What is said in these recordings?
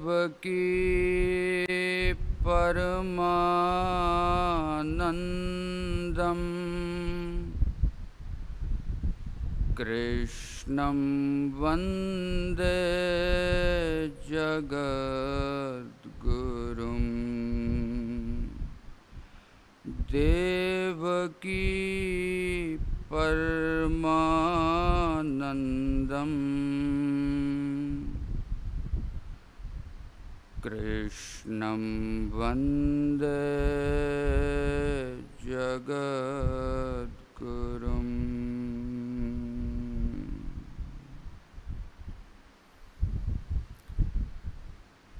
देवकी परमानंदम कृष्णं वंदे जगद्गुरुं देवकी परमानंदम कृष्णं वंदे जगद्गुरुं।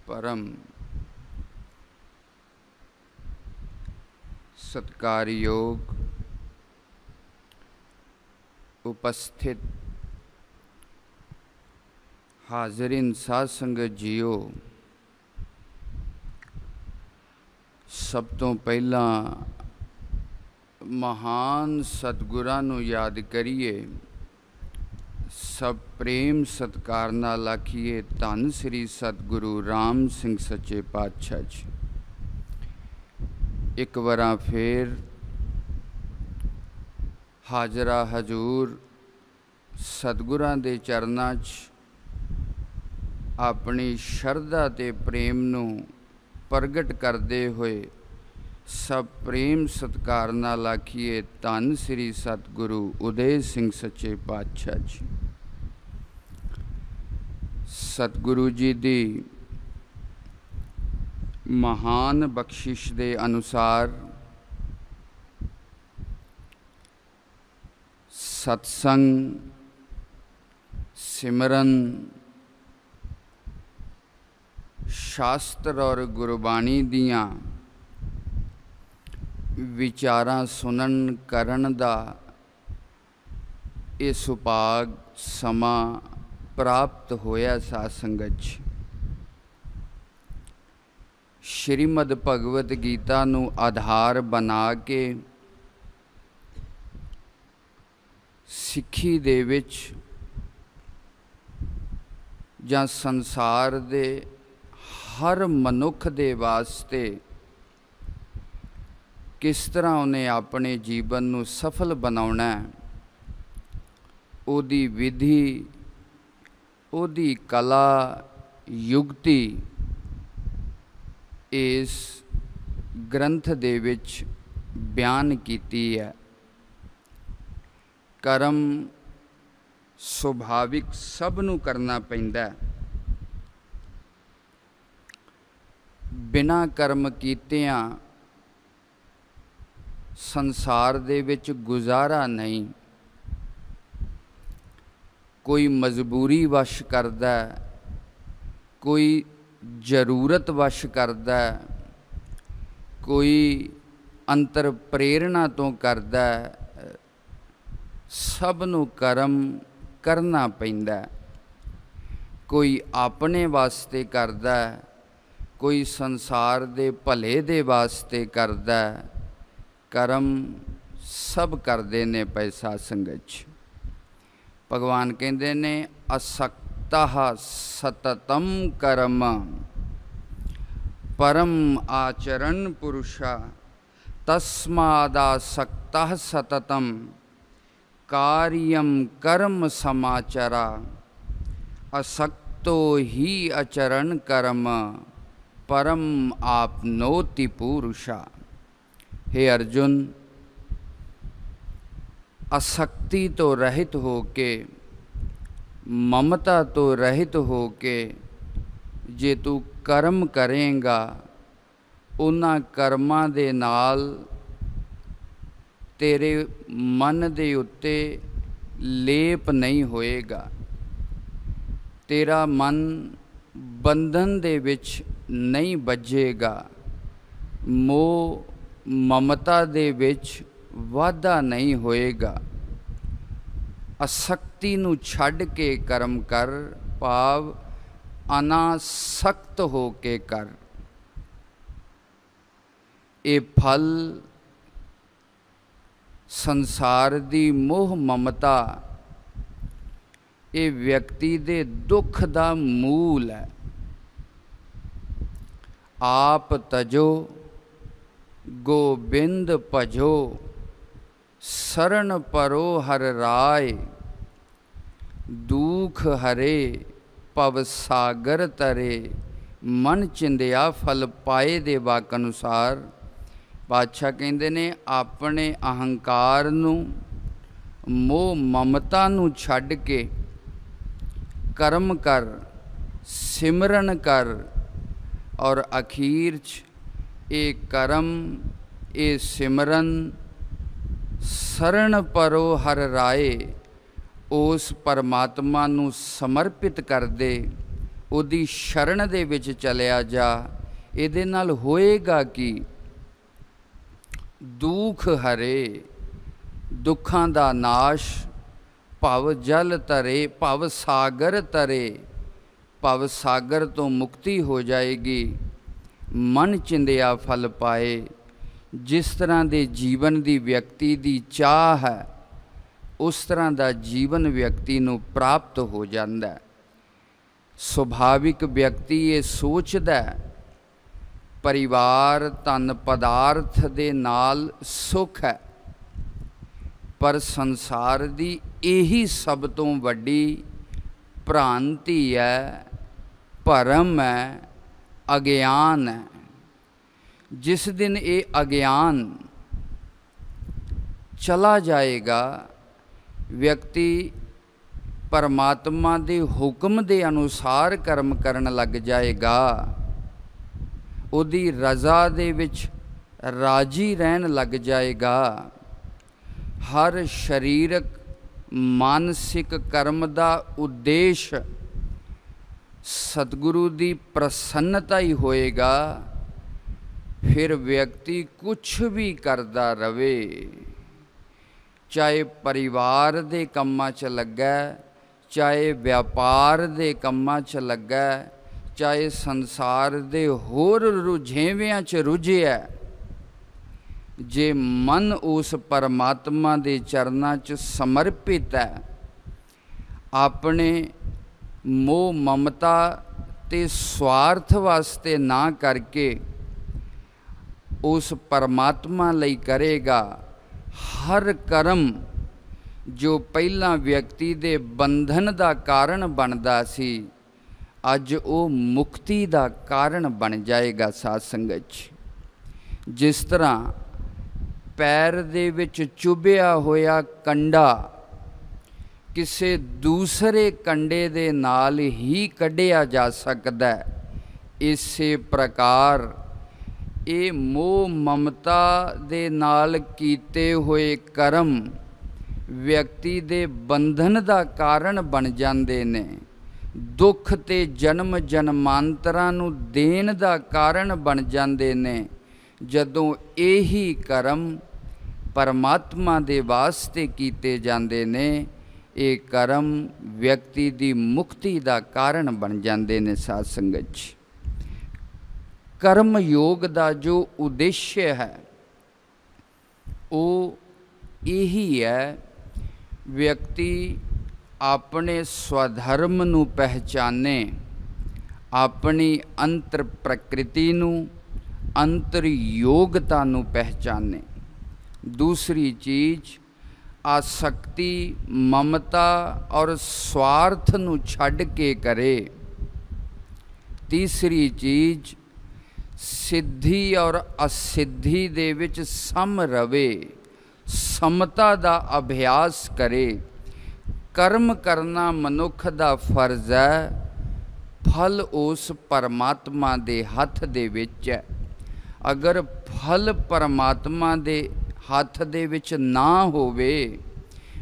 परम सत्कार योग उपस्थित हाजरीन साध संगत जीओ, सब तो पहला महान सतगुरां नूं याद करिए, सब प्रेम सत्कार नाल आखिए धन श्री सतगुरु राम सिंह सच्चे पातशाह जी। एक बार फिर हाजरा हजूर सतगुरां दे चरनां च अपनी शरधा ते प्रेम नूं प्रगट करते हुए सब प्रेम सत्कार नाल आखिए धन श्री सतगुरु उदय सिंह सच्चे पातशाह जी। सतगुरु जी दी महान बख्शिश दे अनुसार सत्संग सिमरन शास्त्र और गुरबाणी दियाँ विचारां सुनन करन दा ये सुभाग समा प्राप्त होया। साध संगत जी, श्रीमद भगवत गीता नूं आधार बना के सिੱਖੀ दे विच जां संसार दे हर मनुख दे वास्ते किस तरह उन्हें अपने जीवन नूं सफल बनाउणा है, उहदी विधि उहदी कला युक्ति इस ग्रंथ दे विच बयान कीती है। कर्म सुभाविक सब नूं करना पैंदा है, बिना कर्म कीतियां संसार दे विच गुजारा नहीं। कोई मजबूरी वश करदा है, कोई जरूरत वश करदा है, कोई अंतर प्रेरणा तो करदा है। सब नूं कर्म करना पैंदा है। कोई अपने वास्ते करदा है, कोई संसार दे भले दे वास्ते करदा है। कर्म सब करदे ने पैसा संगत च। भगवान कहते ने असक्तः सततम कर्म परम आचरण पुरुषा तस्मादासक्तः सततम कार्यम कर्म समाचरा असक्तो ही आचरण कर्म परम आपनोति पुरुषा। हे अर्जुन, आसक्ति तो रहित होके, ममता तो रहित होके जे तू कर्म करेंगा, उन्हां कर्मां दे नाल तेरे मन दे उत्ते लेप नहीं होएगा। तेरा मन बंधन दे विच नहीं बजेगा, मोह ममता दे विच वाधा नहीं होएगा। आसक्ति नूं छड्ड के कर्म कर, भाव अनासक्त हो के कर। ये फल संसार दी मोह ममता ये व्यक्ति दे दुख दा मूल है। आप तजो गोबिंद भजो, शरण परो हर राय, दुख हरे भव सागर तरे, मन चिंदिया फल पाए दे वाक अनुसार। पातशाह कहते ने अपने अहंकार नूं, मोह ममता नूं छड्ड के कर्म कर, सिमरन कर, और अखीर च ये कर्म ये सिमरन शरण परो हर राय, उस परमात्मा नूं समर्पित कर दे, उहदी शरण दे विच चलिया जा। इहदे नाल होएगा कि दुख हरे, दुखां दा नाश, भव जल तरे, भव सागर तरे, भव सागर तो मुक्ति हो जाएगी। मन चिंदिया फल पाए। जिस तरह के जीवन की व्यक्ति की चाह है, उस तरह का जीवन व्यक्ति नूं प्राप्त हो जाता है। सुभाविक व्यक्ति ये सोचता है परिवार धन पदार्थ दे नाल सुख है, पर संसार दी यही सब तो वड्डी भ्रांति है, भरम है, अज्ञान है। जिस दिन ये अज्ञान चला जाएगा, व्यक्ति परमात्मा दे हुक्म दे अनुसार कर्म करन लग जाएगा, उहदी रज़ा दे विच राजी रहन लग जाएगा। हर शरीरक मानसिक कर्म दा उद्देश्य सतगुरु दी प्रसन्नता ही होएगा। फिर व्यक्ति कुछ भी करता रवे, चाहे परिवार दे कम्मां च लग्गा, चाहे व्यापार दे कम्मां च लग्गा, चाहे संसार दे होर रुझेवियां च रुझिया, जे मन उस परमात्मा दे चरनां च समर्पित है, अपने मोह ममता ते स्वार्थ वास्ते ना करके उस परमात्मा लई करेगा। हर कर्म जो पहला व्यक्ति दे बंधन दा कारण बनदा सी, अज वो मुक्ति दा कारण बन जाएगा। साध संगत जी, जिस तरह पैर दे विच चुभिया होया कंडा किसी दूसरे कंडे दे नाल ही कढ़िया जा सकदा है, इसे प्रकार ये मोह ममता दे नाल कीते हुए कर्म व्यक्ति दे बंधन दा कारण बन जांदे ने, दुख ते जन्म जन्मांतरां नूं देण दा कारण बन जांदे ने। जदों यही कर्म परमात्मा दे वास्ते कीते जांदे ने, ये कर्म व्यक्ति दी मुक्ति दा कारण बन जांदे ने। साध संगत जी, कर्म योग दा जो उद्देश्य है वो यही है, व्यक्ति अपने स्वधर्म नूं पहचाने, अपनी अंतर प्रकृति नूं, अंतर योगता नूं पहचाने। दूसरी चीज़ आसक्ति ममता और स्वार्थ नूं छड्ड के करे। तीसरी चीज़ सिद्धि और असिद्धि दे विच सम रवे, समता दा अभ्यास करे। कर्म करना मनुख दा फर्ज है, फल उस परमात्मा दे हथ दे विच है। अगर फल परमात्मा दे हथ दे विच ना होवे,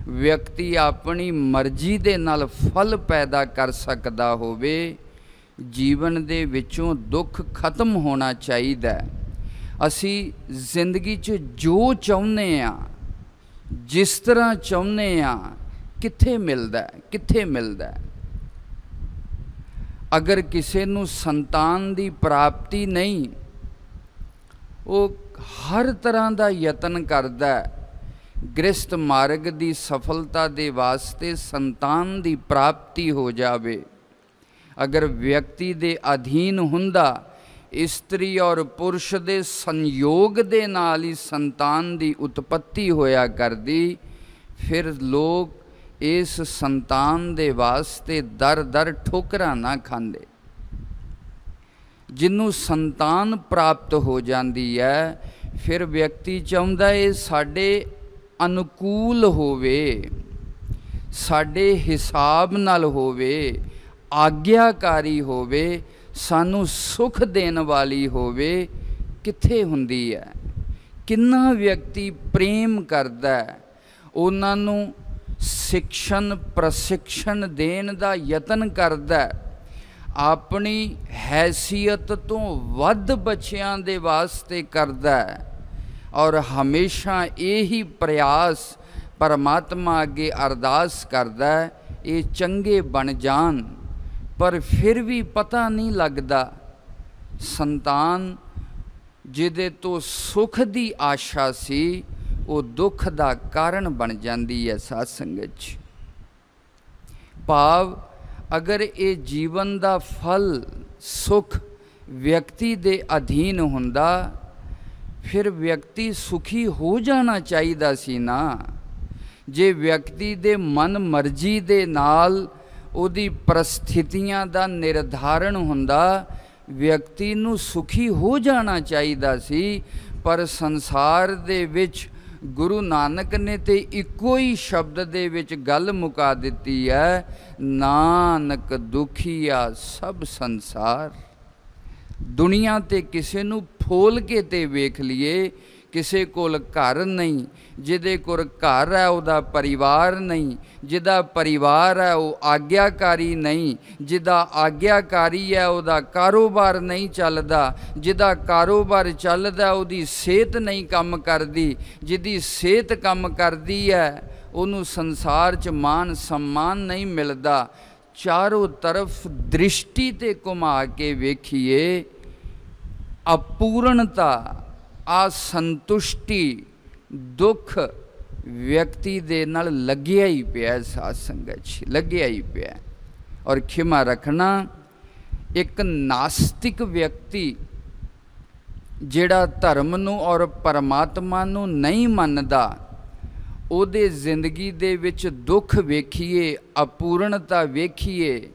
व्यक्ति अपनी मर्जी दे नाल फल पैदा कर सकदा होवे, जीवन दे विचों दुख खत्म होना चाहिए। असी जिंदगी च जो चाहुंदे आ, जिस तरह चाहुंदे आ, कित्थे मिलदा है, कित्थे मिलदा है। अगर किसी नूं संतान दी प्राप्ति नहीं, वो हर तरह का यतन करदा है गृहस्थ मार्ग की सफलता दे वास्ते संतान की प्राप्ति हो जावे। अगर व्यक्ति दे अधीन हुंदा, ਇਸਤਰੀ ਔਰ ਪੁਰਸ਼ ਦੇ ਸੰਯੋਗ ਦੇ ਨਾਲ ਹੀ ਸੰਤਾਨ ਦੀ ਉਤਪत्ति ਹੋਇਆ ਕਰਦੀ। ਫਿਰ ਲੋਕ ਇਸ ਸੰਤਾਨ ਦੇ ਵਾਸਤੇ ਦਰ ਦਰ ਠੋਕਰਾਂ ਨਾ ਖਾਂਦੇ। ਜਿਹਨੂੰ ਸੰਤਾਨ ਪ੍ਰਾਪਤ ਹੋ ਜਾਂਦੀ ਹੈ, ਫਿਰ ਵਿਅਕਤੀ ਚਾਹੁੰਦਾ ਇਹ ਸਾਡੇ ਅਨੁਕੂਲ ਹੋਵੇ, ਸਾਡੇ ਹਿਸਾਬ ਨਾਲ ਹੋਵੇ, ਆਗਿਆਕਾਰੀ ਹੋਵੇ, ਸਾਨੂੰ ਸੁਖ ਦੇਣ ਵਾਲੀ ਹੋਵੇ। ਕਿੱਥੇ ਹੁੰਦੀ ਹੈ? ਕਿੰਨਾ ਵਿਅਕਤੀ ਪ੍ਰੇਮ ਕਰਦਾ, ਉਹਨਾਂ ਨੂੰ ਸਿੱਖਣ ਪ੍ਰਸ਼ਿਕਸ਼ਣ ਦੇਣ ਦਾ ਯਤਨ ਕਰਦਾ, ਆਪਣੀ ਹੈਸੀਅਤ ਤੋਂ ਵੱਧ ਬੱਚਿਆਂ ਦੇ ਵਾਸਤੇ ਕਰਦਾ, ਔਰ ਹਮੇਸ਼ਾ ਇਹੀ ਪ੍ਰਯਾਸ ਪਰਮਾਤਮਾ ਅੱਗੇ ਅਰਦਾਸ ਕਰਦਾ ਇਹ ਚੰਗੇ ਬਣ ਜਾਣ। ਪਰ ਫਿਰ ਵੀ ਪਤਾ ਨਹੀਂ ਲੱਗਦਾ, ਸੰਤਾਨ ਜਿਹਦੇ ਤੋਂ ਸੁਖ ਦੀ ਆਸ਼ਾ ਸੀ ਉਹ ਦੁੱਖ ਦਾ ਕਾਰਨ ਬਣ ਜਾਂਦੀ ਹੈ। ਸਾਧ ਸੰਗਤ ਜੀ, ਭਾਵ ਅਗਰ ਇਹ ਜੀਵਨ ਦਾ ਫਲ ਸੁਖ ਵਿਅਕਤੀ ਦੇ ਅਧੀਨ ਹੁੰਦਾ, ਫਿਰ ਵਿਅਕਤੀ ਸੁਖੀ ਹੋ ਜਾਣਾ ਚਾਹੀਦਾ ਸੀ ਨਾ। ਜੇ ਵਿਅਕਤੀ ਦੇ ਮਨ ਮਰਜ਼ੀ ਦੇ ਨਾਲ ਉਹਦੀ ਪਰਿਸਥਿਤੀਆਂ ਦਾ ਨਿਰਧਾਰਨ ਹੁੰਦਾ, ਵਿਅਕਤੀ ਨੂੰ ਸੁਖੀ ਹੋ ਜਾਣਾ ਚਾਹੀਦਾ ਸੀ। ਪਰ ਸੰਸਾਰ ਦੇ ਵਿੱਚ ਗੁਰੂ ਨਾਨਕ ਨੇ ਤੇ ਇੱਕੋ ਹੀ ਸ਼ਬਦ ਦੇ ਵਿੱਚ ਗੱਲ ਮੁਕਾ ਦਿੱਤੀ ਹੈ, ਨਾਨਕ ਦੁਖੀਆ ਸਭ ਸੰਸਾਰ। ਦੁਨੀਆ ਤੇ ਕਿਸੇ ਨੂੰ ਫੋਲ ਕੇ ਤੇ ਵੇਖ ਲਈਏ, ਕਿਸੇ ਕੋਲ ਘਰ ਨਹੀਂ, ਜਿਹਦੇ ਕੋਲ ਘਰ ਹੈ ਉਹਦਾ ਪਰਿਵਾਰ ਨਹੀਂ, ਜਿਹਦਾ ਪਰਿਵਾਰ ਹੈ ਉਹ ਆਗਿਆਕਾਰੀ ਨਹੀਂ, ਜਿਹਦਾ ਆਗਿਆਕਾਰੀ ਹੈ ਉਹਦਾ ਕਾਰੋਬਾਰ ਨਹੀਂ ਚੱਲਦਾ, ਜਿਹਦਾ ਕਾਰੋਬਾਰ ਚੱਲਦਾ ਉਹਦੀ ਸਿਹਤ ਨਹੀਂ ਕੰਮ ਕਰਦੀ, ਜਿਹਦੀ ਸਿਹਤ ਕੰਮ ਕਰਦੀ ਹੈ ਉਹਨੂੰ ਸੰਸਾਰ 'ਚ ਮਾਨ सम्मान ਨਹੀਂ ਮਿਲਦਾ। ਚਾਰੋਂ ਤਰਫ ਦ੍ਰਿਸ਼ਟੀ ਤੇ ਘੁਮਾ ਕੇ ਵੇਖੀਏ, ਅਪੂਰਨਤਾ, ਅਸੰਤੁਸ਼ਟੀ, ਦੁੱਖ ਵਿਅਕਤੀ ਦੇ ਨਾਲ ਲੱਗਿਆ ਹੀ ਪਿਆ। ਸਾਧ ਸੰਗਤ ਜੀ, ਲੱਗਿਆ ਹੀ ਪਿਆ। ਔਰ ਖਿਮਾ ਰੱਖਣਾ, ਇੱਕ ਨਾਸਤਿਕ ਵਿਅਕਤੀ ਜਿਹੜਾ ਧਰਮ ਨੂੰ ਔਰ ਪਰਮਾਤਮਾ ਨੂੰ ਨਹੀਂ ਮੰਨਦਾ, ਉਹਦੇ ਜ਼ਿੰਦਗੀ ਦੇ ਵਿੱਚ ਦੁੱਖ ਵੇਖੀਏ, ਅਪੂਰਨਤਾ ਵੇਖੀਏ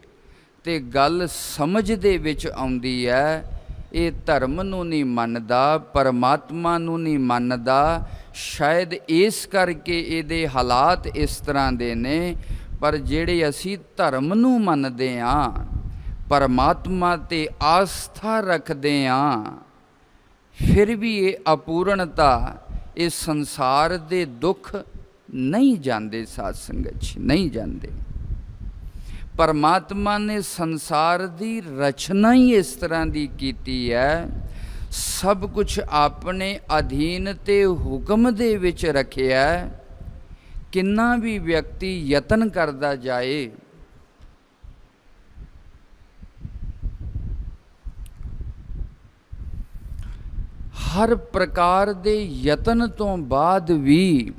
ਤੇ ਗੱਲ ਸਮਝ ਦੇ ਵਿੱਚ ਆਉਂਦੀ ਹੈ ਇਹ ਧਰਮ ਨੂੰ ਨਹੀਂ ਮੰਨਦਾ, ਪਰਮਾਤਮਾ ਨੂੰ ਨਹੀਂ ਮੰਨਦਾ। ਸ਼ਾਇਦ ਇਸ ਕਰਕੇ ਇਹਦੇ ਹਾਲਾਤ ਇਸ ਤਰ੍ਹਾਂ ਦੇ ਨੇ। ਪਰ ਜਿਹੜੇ ਅਸੀਂ ਧਰਮ ਨੂੰ ਮੰਨਦੇ ਹਾਂ, ਪਰਮਾਤਮਾ ਤੇ ਆਸਥਾ ਰੱਖਦੇ ਹਾਂ, ਫਿਰ ਵੀ ਇਹ ਅਪੂਰਨਤਾ, ਇਹ ਸੰਸਾਰ ਦੇ ਦੁੱਖ ਨਹੀਂ ਜਾਂਦੇ। ਸਾਧ ਸੰਗਤ ਜੀ, ਨਹੀਂ ਜਾਂਦੇ। ਪਰਮਾਤਮਾ ਨੇ ਸੰਸਾਰ ਦੀ ਰਚਨਾ ਹੀ ਇਸ ਤਰ੍ਹਾਂ ਦੀ ਕੀਤੀ ਹੈ, ਸਭ ਕੁਝ ਆਪਣੇ ਅਧੀਨ ਤੇ ਹੁਕਮ ਦੇ ਵਿੱਚ ਰੱਖਿਆ। ਕਿੰਨਾ ਵੀ ਵਿਅਕਤੀ ਯਤਨ ਕਰਦਾ ਜਾਏ, ਹਰ ਪ੍ਰਕਾਰ ਦੇ ਯਤਨ ਤੋਂ ਬਾਅਦ ਵੀ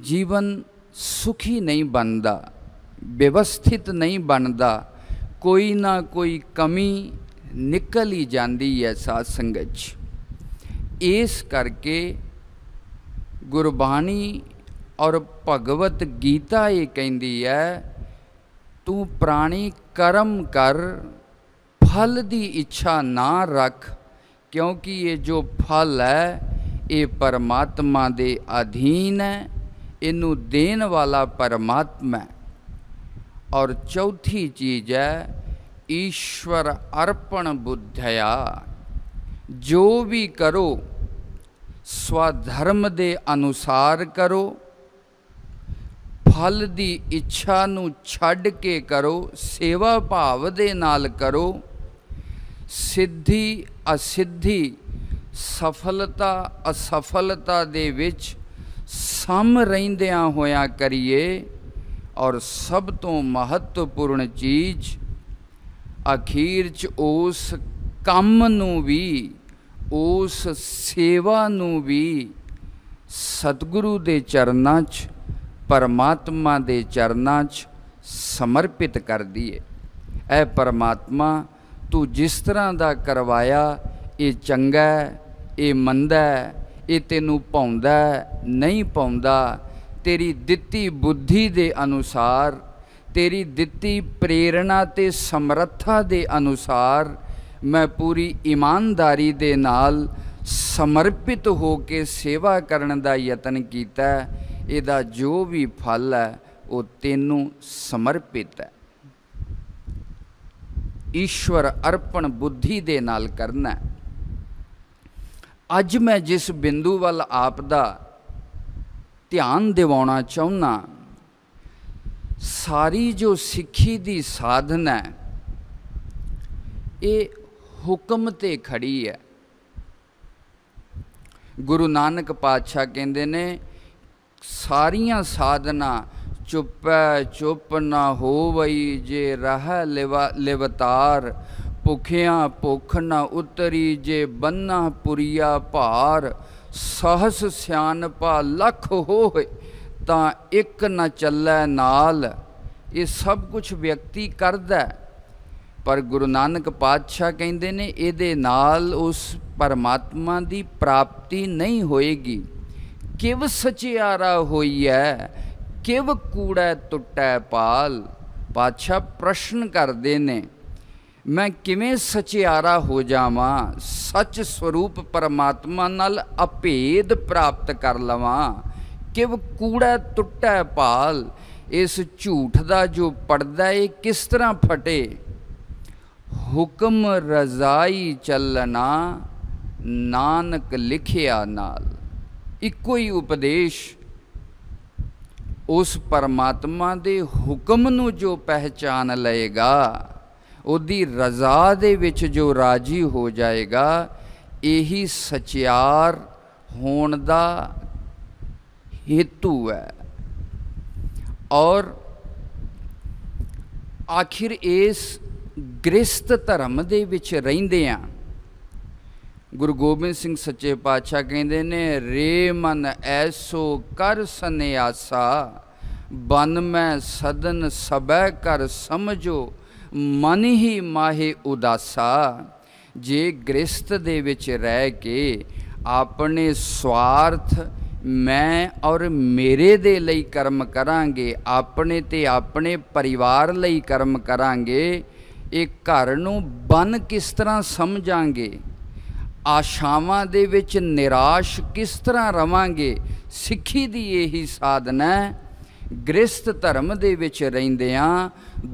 ਜੀਵਨ ਸੁਖੀ ਨਹੀਂ ਬਣਦਾ, ਵਿਵਸਥਿਤ ਨਹੀਂ ਬਣਦਾ, ਕੋਈ ਨਾ ਕੋਈ ਕਮੀ ਨਿਕਲ ਹੀ ਜਾਂਦੀ ਹੈ। ਸਾਧ ਸੰਗਤ ਜੀ, ਇਸ ਕਰਕੇ ਗੁਰਬਾਣੀ ਔਰ ਭਗਵਤ ਗੀਤਾ ਇਹ ਕਹਿੰਦੀ ਹੈ, ਤੂੰ ਪ੍ਰਾਣੀ ਕਰਮ ਕਰ, ਫਲ ਦੀ ਇੱਛਾ ਨਾ ਰੱਖ, ਕਿਉਂਕਿ ਇਹ ਜੋ ਫਲ ਹੈ ਇਹ ਪਰਮਾਤਮਾ ਦੇ ਅਧੀਨ ਹੈ, ਇਹਨੂੰ ਦੇਣ ਵਾਲਾ ਪਰਮਾਤਮਾ। ਔਰ ਚੌਥੀ ਚੀਜ਼ ਹੈ ਈਸ਼ਵਰ ਅਰਪਣ ਬੁੱਧਿਆ, ਜੋ ਵੀ ਕਰੋ ਸਵਧਰਮ ਦੇ ਅਨੁਸਾਰ ਕਰੋ, ਫਲ ਦੀ ਇੱਛਾ ਨੂੰ ਛੱਡ ਕੇ ਕਰੋ, ਸੇਵਾ ਭਾਵ ਦੇ ਨਾਲ ਕਰੋ। ਸਿੱਧੀ ਅਸਿੱਧੀ, ਸਫਲਤਾ ਅਸਫਲਤਾ ਦੇ ਵਿੱਚ ਸਮ ਰਹਿੰਦਿਆਂ ਹੋਇਆਂ ਕਰੀਏ। ਔਰ ਸਭ ਤੋਂ ਮਹੱਤਵਪੂਰਨ ਚੀਜ਼, ਅਖੀਰ 'ਚ ਉਸ ਕੰਮ ਨੂੰ ਵੀ, ਉਸ ਸੇਵਾ ਨੂੰ ਵੀ ਸਤਿਗੁਰੂ ਦੇ ਚਰਨਾਂ 'ਚ, ਪਰਮਾਤਮਾ ਦੇ ਚਰਨਾਂ 'ਚ ਸਮਰਪਿਤ ਕਰ ਦਈਏ। ਐ ਪਰਮਾਤਮਾ, तू जिस तरह का करवाया ये चंगा है, ये मंदा है, ये तेनू पाउंदा नहीं पाउंदा, तेरी दिती बुद्धि दे अनुसार, तेरी दिती प्रेरणा ते समर्था दे अनुसार मैं पूरी ईमानदारी दे नाल समर्पित हो के सेवा करने का यतन किया। इहदा जो भी फल है वो तेनू समर्पित है। ईश्वर अर्पण बुद्धि दे नाल करना है। अज मैं जिस बिंदु वाल आप दा ध्यान दिवाना चाहुंदा, सारी जो सिक्खी दी साधना है ये हुक्म ते खड़ी है। गुरु नानक पातशाह कहंदे ने सारियां साधना चुप चुप ना होवई, जे रह लिवतार, भुखिया भुख न उतरी, जे बन्ना पुरिया भार, सहस सियानपा लख होए तां एक न चलै नाल। ये सब कुछ व्यक्ति करदा, पर गुरु नानक पातशाह कहंदे ने इहदे नाल उस परमात्मा दी प्राप्ति नहीं होएगी। किव सचियारा होई है, किव कूड़ा टुटै पाल। पातशाह प्रश्न करते ने मैं किवें सचियारा हो जावां, सच स्वरूप परमात्मा नाल अभेद प्राप्त कर लवां। किव कूड़ा टुटै पाल। इस झूठ दा जो पड़दा है किस तरह फटे। हुक्म रजाई चलना नानक लिखिया नाल। इको ही उपदेश उस परमात्मा दे हुक्म नू जो पहचान लएगा, उदी रजा दे विच जो राजी हो जाएगा, यही सचियार होण दा हेतु है। और आखिर इस गृहस्थ धर्म दे विच रहिंदियां गुरु गोबिंद सिंह सच्चे पातशाह कहंदे ने रे मन ऐसो कर सन्यासा, बन में सदन सबै कर समझो, मन ही माहे उदासा। जे गृहस्थ दे विच रह के अपने स्वार्थ मैं और मेरे दे लई कर्म करांगे, अपने ते अपने परिवार लई कर्म करांगे, एक घर नूं बन किस तरह समझांगे, आशावां दे विच निराश किस तरह रवांगे। सिੱਖੀ दी यही साधना है। गृहस्थ धर्म दे विच रहिंदियां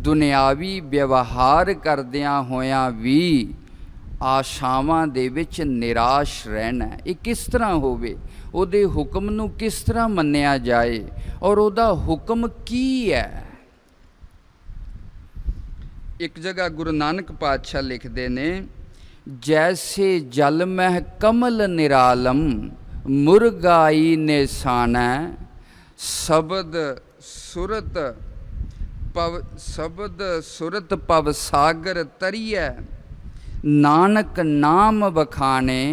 दुनियावी व्यवहार करदियां होयां भी आशावां दे विच निराश रहना। ये किस तरह होवे, उहदे हुक्म नूं किस तरह मन्निया जाए और उहदा हुक्म की है। एक जगह गुरु नानक पातशाह लिखते ने जैसे जल मह कमल निरालम, मुरगाई ने सानै, शब्द सुरत पव सागर तरियै, नानक नाम बखाने,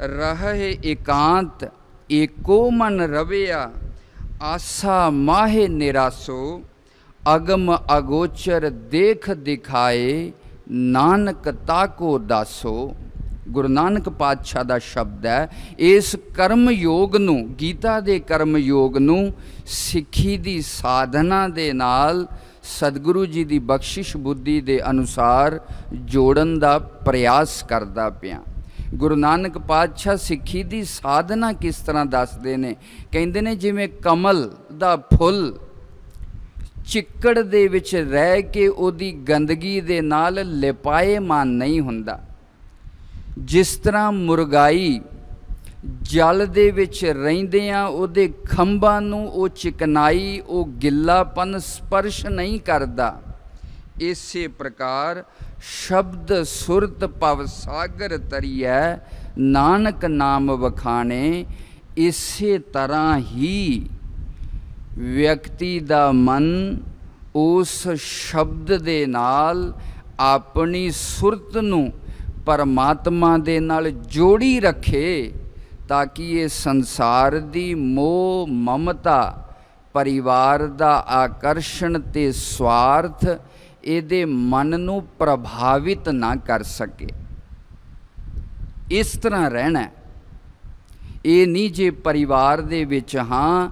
रहे एकांत एको मन रविया, आसा माहे निरासो, अगम अगोचर देख दिखाए, नानक ताको दासो। गुरु नानक पातशाह दा शब्द है। इस कर्म योग नूं, गीता दे कर्म योग नूं सिੱਖੀ दी साधना दे नाल सतगुरु जी दी बख्शिश बुद्धि दे अनुसार जोड़न दा प्रयास करदा पिया। गुरु नानक पातशाह सिੱਖੀ दी साधना किस तरह दसदे ने, कहंदे ने जिवें कमल दा फुल चिक्कड़ दे विच रह के उहदी गंदगी दे नाल लिपाएमान नहीं हुंदा, जिस तरह मुरगाई जल दे विच रहिंदियां उहदे खंभां नूं ओ चिकनाई ओ गिल्लापन स्पर्श नहीं करदा, इसे प्रकार शब्द सुरत पव सागर तरियै, नानक नाम वखाने। इसे तरह ही व्यक्ति दा मन उस शब्द दे नाल अपनी सुरत नूं परमात्मा दे नाल जोड़ी रखे, ताकि ये संसार दी मोह ममता, परिवार दा आकर्षण ते स्वार्थ, ਇਹਦੇ ਮਨ ਨੂੰ ਪ੍ਰਭਾਵਿਤ ਨਾ ਕਰ ਸਕੇ। ਇਸ ਤਰ੍ਹਾਂ ਰਹਿਣਾ। ਇਹ ਨਹੀਂ ਜੇ ਪਰਿਵਾਰ ਦੇ ਵਿੱਚ ਹਾਂ